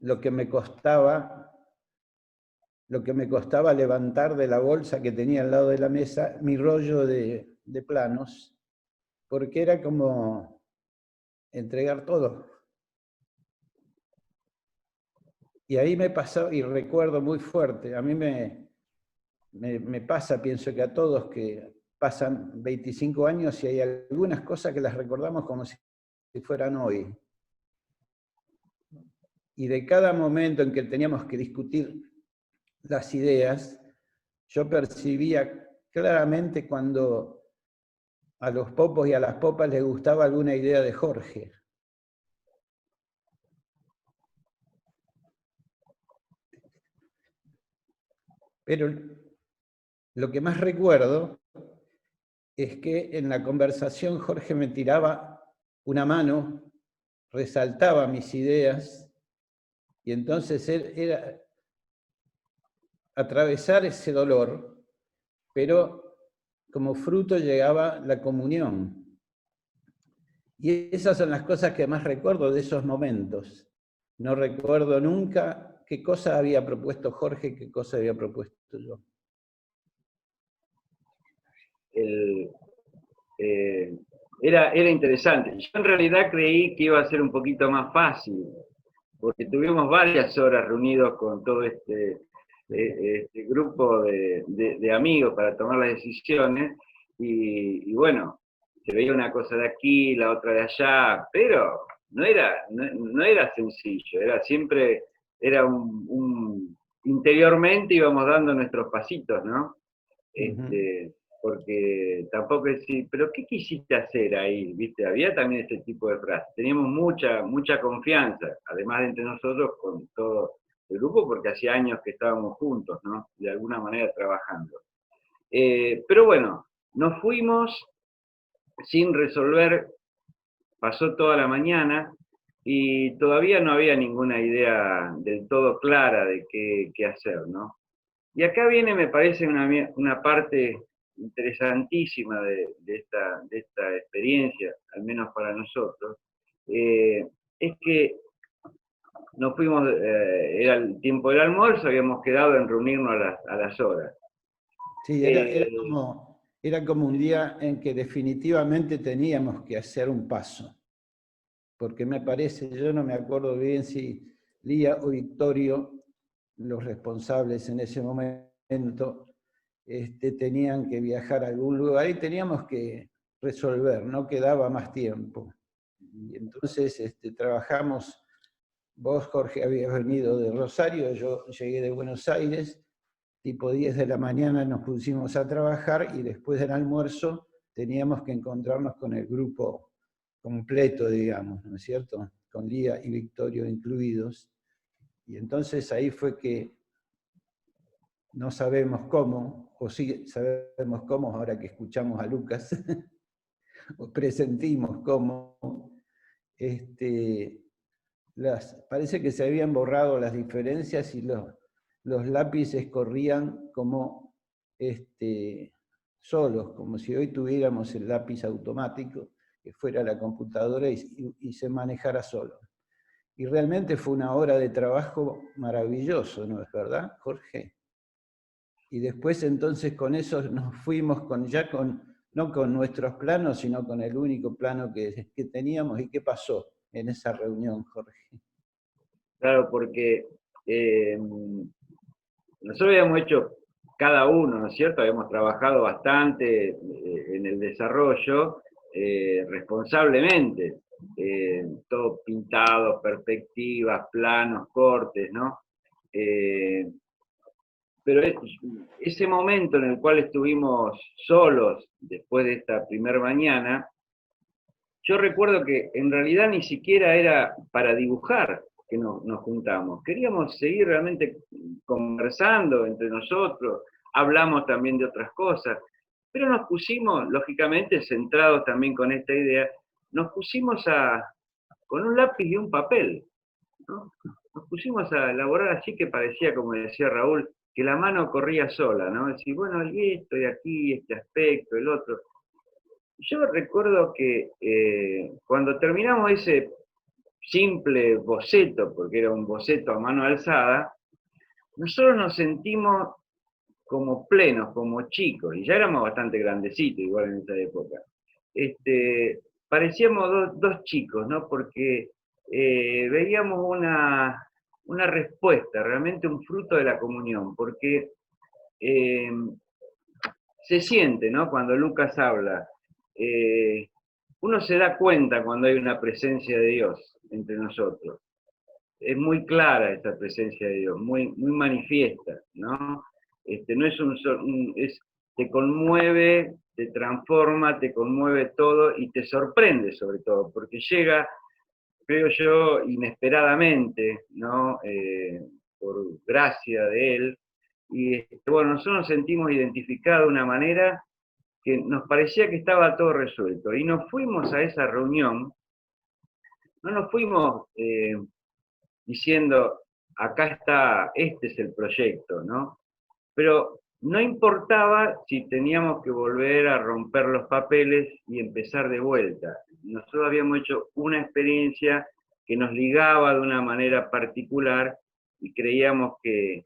lo que me costaba levantar de la bolsa que tenía al lado de la mesa mi rollo de planos, porque era como entregar todo. Y ahí me pasó, y recuerdo muy fuerte, a mí me pasa, pienso que a todos que pasan 25 años y hay algunas cosas que las recordamos como si fueran hoy. Y de cada momento en que teníamos que discutir las ideas, yo percibía claramente cuando a los popos y a las popas les gustaba alguna idea de Jorge. Pero lo que más recuerdo es que en la conversación Jorge me tiraba una mano, resaltaba mis ideas, y entonces era atravesar ese dolor, pero como fruto llegaba la comunión. Y esas son las cosas que más recuerdo de esos momentos. No recuerdo nunca qué cosa había propuesto Jorge, qué cosa había propuesto yo. Era interesante. Yo en realidad creí que iba a ser un poquito más fácil, porque tuvimos varias horas reunidos con todo este grupo de amigos para tomar las decisiones, y bueno, se veía una cosa de aquí, la otra de allá, pero no era sencillo, era interiormente íbamos dando nuestros pasitos, ¿no? Porque tampoco decir, pero ¿qué quisiste hacer ahí? ¿Viste? Había también ese tipo de frases. Teníamos mucha confianza, además de entre nosotros, con todo el grupo, porque hacía años que estábamos juntos, ¿no? De alguna manera trabajando. Pero bueno, nos fuimos sin resolver, pasó toda la mañana, y todavía no había ninguna idea del todo clara de qué hacer, ¿no? Y acá viene, me parece, una parte interesantísima de esta experiencia, al menos para nosotros, es que nos fuimos, era el tiempo del almuerzo, habíamos quedado en reunirnos a las horas. Sí, era como un día en que definitivamente teníamos que hacer un paso. Porque me parece, yo no me acuerdo bien si Lía o Victorio, los responsables en ese momento, tenían que viajar a algún lugar y teníamos que resolver, no quedaba más tiempo. Y entonces trabajamos, vos Jorge habías venido de Rosario, yo llegué de Buenos Aires, tipo 10 de la mañana nos pusimos a trabajar y después del almuerzo teníamos que encontrarnos con el grupo completo, digamos, ¿no es cierto? Con Lía y Victorio incluidos. Y entonces ahí fue que no sabemos cómo, o sí sabemos cómo ahora que escuchamos a Lucas, o presentimos cómo parece que se habían borrado las diferencias y los lápices corrían como solos, como si hoy tuviéramos el lápiz automático, que fuera la computadora y se manejara solo. Y realmente fue una hora de trabajo maravilloso, ¿no es verdad, Jorge? Y después entonces con eso nos fuimos no con nuestros planos, sino con el único plano que teníamos. ¿Y qué pasó en esa reunión, Jorge? Claro, porque nosotros habíamos hecho cada uno, ¿no es cierto? Habíamos trabajado bastante en el desarrollo responsablemente, todo pintado, perspectivas, planos, cortes, ¿no? Pero ese momento en el cual estuvimos solos después de esta primera mañana, yo recuerdo que en realidad ni siquiera era para dibujar que nos juntamos. Queríamos seguir realmente conversando entre nosotros, hablamos también de otras cosas, pero nos pusimos, lógicamente, centrados también con esta idea, nos pusimos con un lápiz y un papel, ¿no? Nos pusimos a elaborar así que parecía, como decía Raúl, que la mano corría sola, ¿no? Decir, bueno, y esto, y aquí, este aspecto, el otro. Yo recuerdo que cuando terminamos ese simple boceto, porque era un boceto a mano alzada, nosotros nos sentimos como plenos, como chicos, y ya éramos bastante grandecitos igual en esa época. Parecíamos dos chicos, ¿no? Porque veíamos una respuesta, realmente un fruto de la comunión, porque se siente, ¿no? Cuando Lucas habla, uno se da cuenta cuando hay una presencia de Dios entre nosotros. Es muy clara esta presencia de Dios, muy manifiesta, ¿no? No es te conmueve, te transforma, te conmueve todo y te sorprende sobre todo, porque llega, creo yo, inesperadamente, ¿no? Por gracia de Él, y bueno, nosotros nos sentimos identificados de una manera que nos parecía que estaba todo resuelto, y nos fuimos a esa reunión, no nos fuimos diciendo, acá está, este es el proyecto, ¿no? Pero no importaba si teníamos que volver a romper los papeles y empezar de vuelta. Nosotros habíamos hecho una experiencia que nos ligaba de una manera particular y creíamos que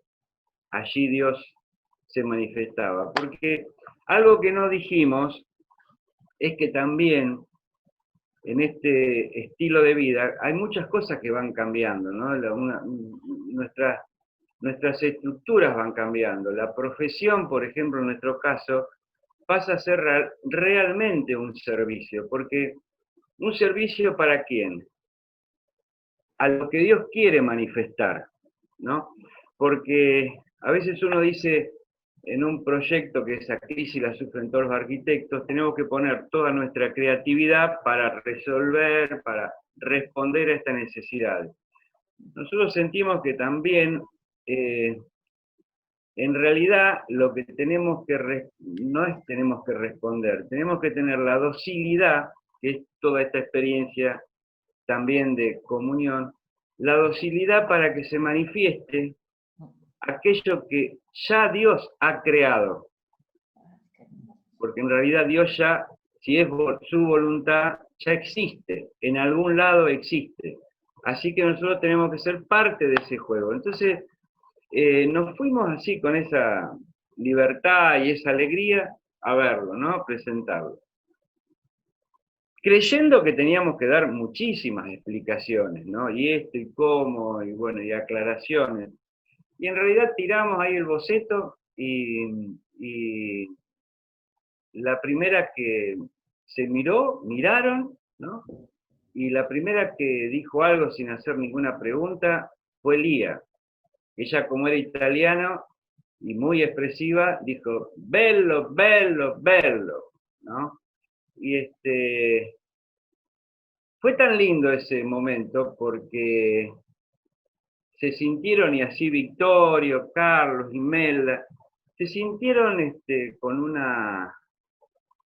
allí Dios se manifestaba. Porque algo que no dijimos es que también en este estilo de vida hay muchas cosas que van cambiando, ¿no? Nuestras estructuras van cambiando. La profesión, por ejemplo, en nuestro caso, pasa a ser realmente un servicio, porque ¿un servicio para quién? A lo que Dios quiere manifestar, ¿no? Porque a veces uno dice, en un proyecto que esa crisis la sufren todos los arquitectos, tenemos que poner toda nuestra creatividad para resolver, para responder a esta necesidad. Nosotros sentimos que también, en realidad, lo que tenemos que, no es tenemos que responder, tenemos que tener la docilidad, que es toda esta experiencia también de comunión, la docilidad para que se manifieste aquello que ya Dios ha creado. Porque en realidad Dios ya, si es su voluntad, ya existe, en algún lado existe. Así que nosotros tenemos que ser parte de ese juego. Entonces, nos fuimos así con esa libertad y esa alegría a verlo, ¿no? Presentarlo. Creyendo que teníamos que dar muchísimas explicaciones, ¿no? Y esto y cómo, y bueno, y aclaraciones. Y en realidad tiramos ahí el boceto y la primera que se miraron, ¿no? Y la primera que dijo algo sin hacer ninguna pregunta fue Lía. Ella, como era italiano y muy expresiva, dijo, bello, bello, bello, ¿no? Y fue tan lindo ese momento porque se sintieron, y así Victorio, Carlos, Imelda, se sintieron con una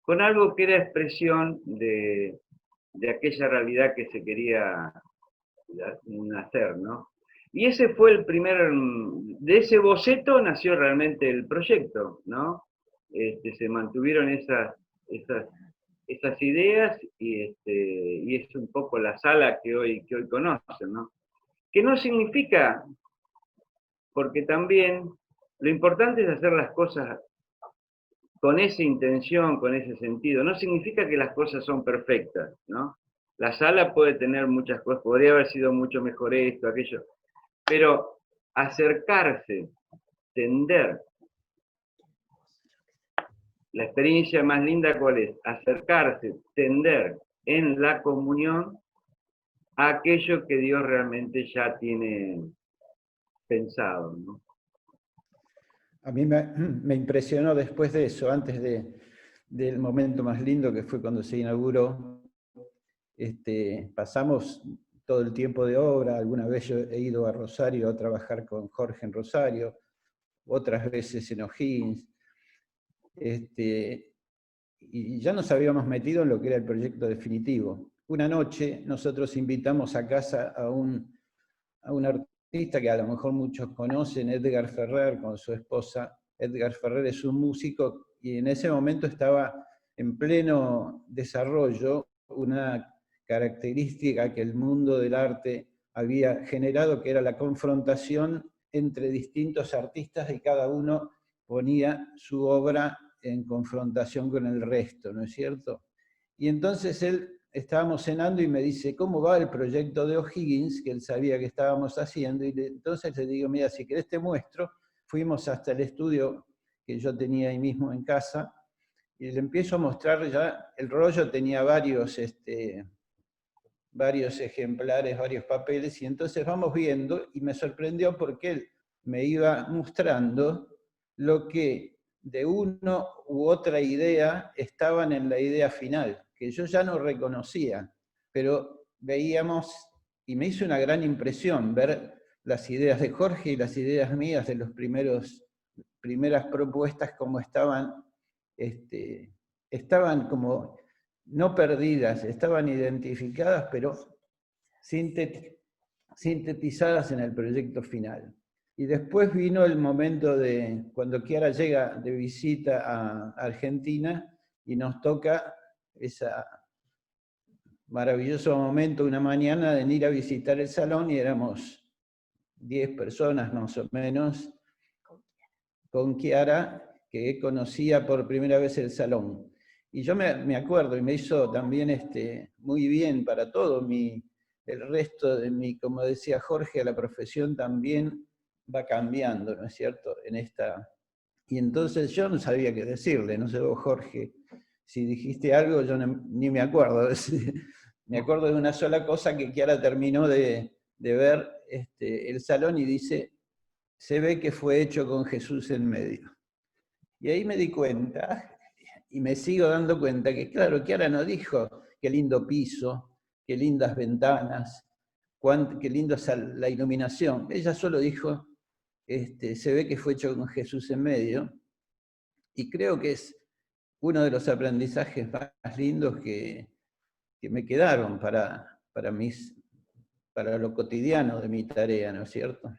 con algo que era expresión de aquella realidad que se quería hacer, ¿no? Y ese fue el de ese boceto nació realmente el proyecto, ¿no? Se mantuvieron esas ideas y es un poco la sala que hoy conocen, ¿no? Que no significa, porque también lo importante es hacer las cosas con esa intención, con ese sentido. No significa que las cosas son perfectas, ¿no? La sala puede tener muchas cosas, podría haber sido mucho mejor esto, aquello, pero acercarse, tender. La experiencia más linda, ¿cuál es? Acercarse, tender en la comunión a aquello que Dios realmente ya tiene pensado, ¿no? A mí me impresionó después de eso, antes del momento más lindo que fue cuando se inauguró. Pasamos todo el tiempo de obra, alguna vez yo he ido a Rosario a trabajar con Jorge en Rosario, otras veces en O'Higgins, y ya nos habíamos metido en lo que era el proyecto definitivo. Una noche nosotros invitamos a casa a un artista que a lo mejor muchos conocen, Edgar Ferrer, con su esposa. Edgar Ferrer es un músico y en ese momento estaba en pleno desarrollo una característica que el mundo del arte había generado, que era la confrontación entre distintos artistas y cada uno ponía su obra en confrontación con el resto, ¿no es cierto? Y entonces estábamos cenando y me dice, ¿cómo va el proyecto de O'Higgins? Que él sabía que estábamos haciendo, y entonces le digo, mira, si querés te muestro. Fuimos hasta el estudio que yo tenía ahí mismo en casa, y le empiezo a mostrar ya, el rollo tenía varios ejemplares, varios papeles, y entonces vamos viendo, y me sorprendió porque él me iba mostrando lo que de uno u otra idea estaban en la idea final, que yo ya no reconocía, pero veíamos, y me hizo una gran impresión ver las ideas de Jorge y las ideas mías de las primeras propuestas, como estaban como no perdidas, estaban identificadas, pero sintetizadas en el proyecto final. Y después vino el momento de cuando Chiara llega de visita a Argentina y nos toca ese maravilloso momento, una mañana, de ir a visitar el salón, y éramos 10 personas más o menos, con Chiara, que conocía por primera vez el salón. Y yo me acuerdo, y me hizo también muy bien para todo el resto de mi, como decía Jorge, la profesión también va cambiando, ¿no es cierto? Y entonces yo no sabía qué decirle, no sé vos, Jorge, si dijiste algo, yo ni me acuerdo. Me acuerdo de una sola cosa, que Chiara terminó de ver el salón y dice, se ve que fue hecho con Jesús en medio. Y ahí me di cuenta, y me sigo dando cuenta, que claro, Chiara no dijo qué lindo piso, qué lindas ventanas, qué lindo es la iluminación. Ella solo dijo, se ve que fue hecho con Jesús en medio, y creo que es uno de los aprendizajes más lindos que me quedaron para lo cotidiano de mi tarea, ¿no es cierto?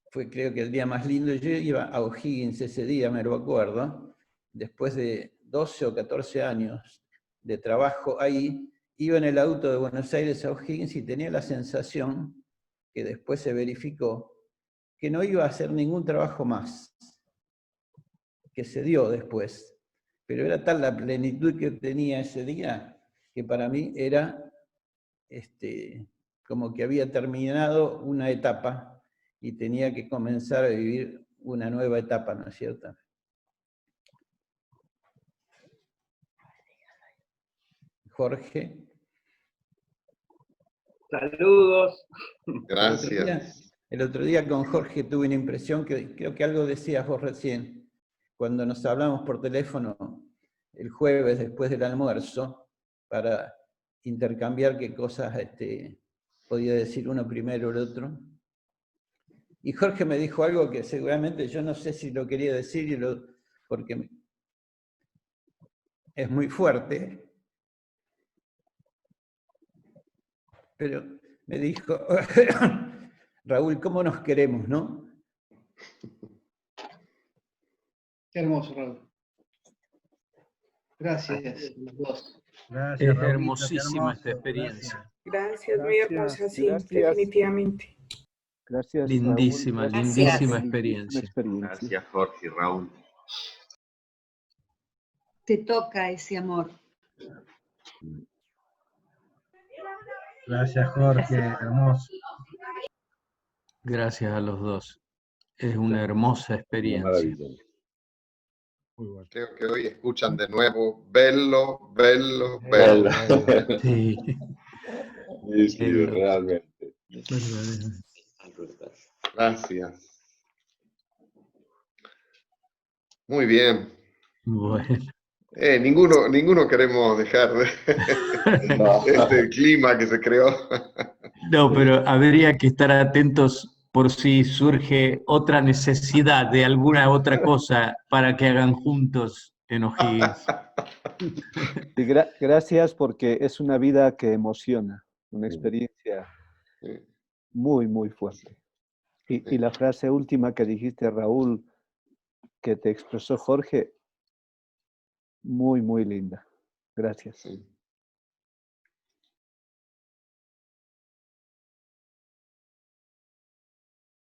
Fue, creo que, el día más lindo. Yo iba a O'Higgins ese día, me lo acuerdo, después de 12 o 14 años de trabajo ahí, iba en el auto de Buenos Aires a O'Higgins y tenía la sensación, que después se verificó, que no iba a hacer ningún trabajo más, que se dio después. Pero era tal la plenitud que tenía ese día, que para mí era como que había terminado una etapa y tenía que comenzar a vivir una nueva etapa, ¿no es cierto? Jorge. Saludos. Gracias. El otro día con Jorge tuve una impresión, que creo que algo decías vos recién, cuando nos hablamos por teléfono el jueves después del almuerzo, para intercambiar qué cosas podía decir uno primero o el otro. Y Jorge me dijo algo que seguramente yo no sé si lo quería decir, porque es muy fuerte, pero me dijo, Raúl, ¿cómo nos queremos, no? Qué hermoso, Raúl. Gracias, los dos. Gracias, Es Raulito, hermosísima qué esta hermoso, experiencia. Gracias, muy hermosa, sí, gracias. definitivamente. Gracias, Lindísima, Raúl. lindísima Gracias. experiencia. Gracias, Jorge y Raúl. Te toca ese amor. Gracias, Jorge, hermoso. Gracias a los dos. Es una hermosa experiencia. Creo que hoy escuchan de nuevo, bello, bello, bello. Sí. Sí, realmente. Gracias. Muy bien. Bueno. Ninguno queremos dejar este clima que se creó. No, pero habría que estar atentos por si surge otra necesidad de alguna otra cosa para que hagan juntos en O'Higgins. Y gracias porque es una vida que emociona, una experiencia muy, muy fuerte. Y la frase última que dijiste, Raúl, que te expresó Jorge, muy, muy linda. Gracias. Sí.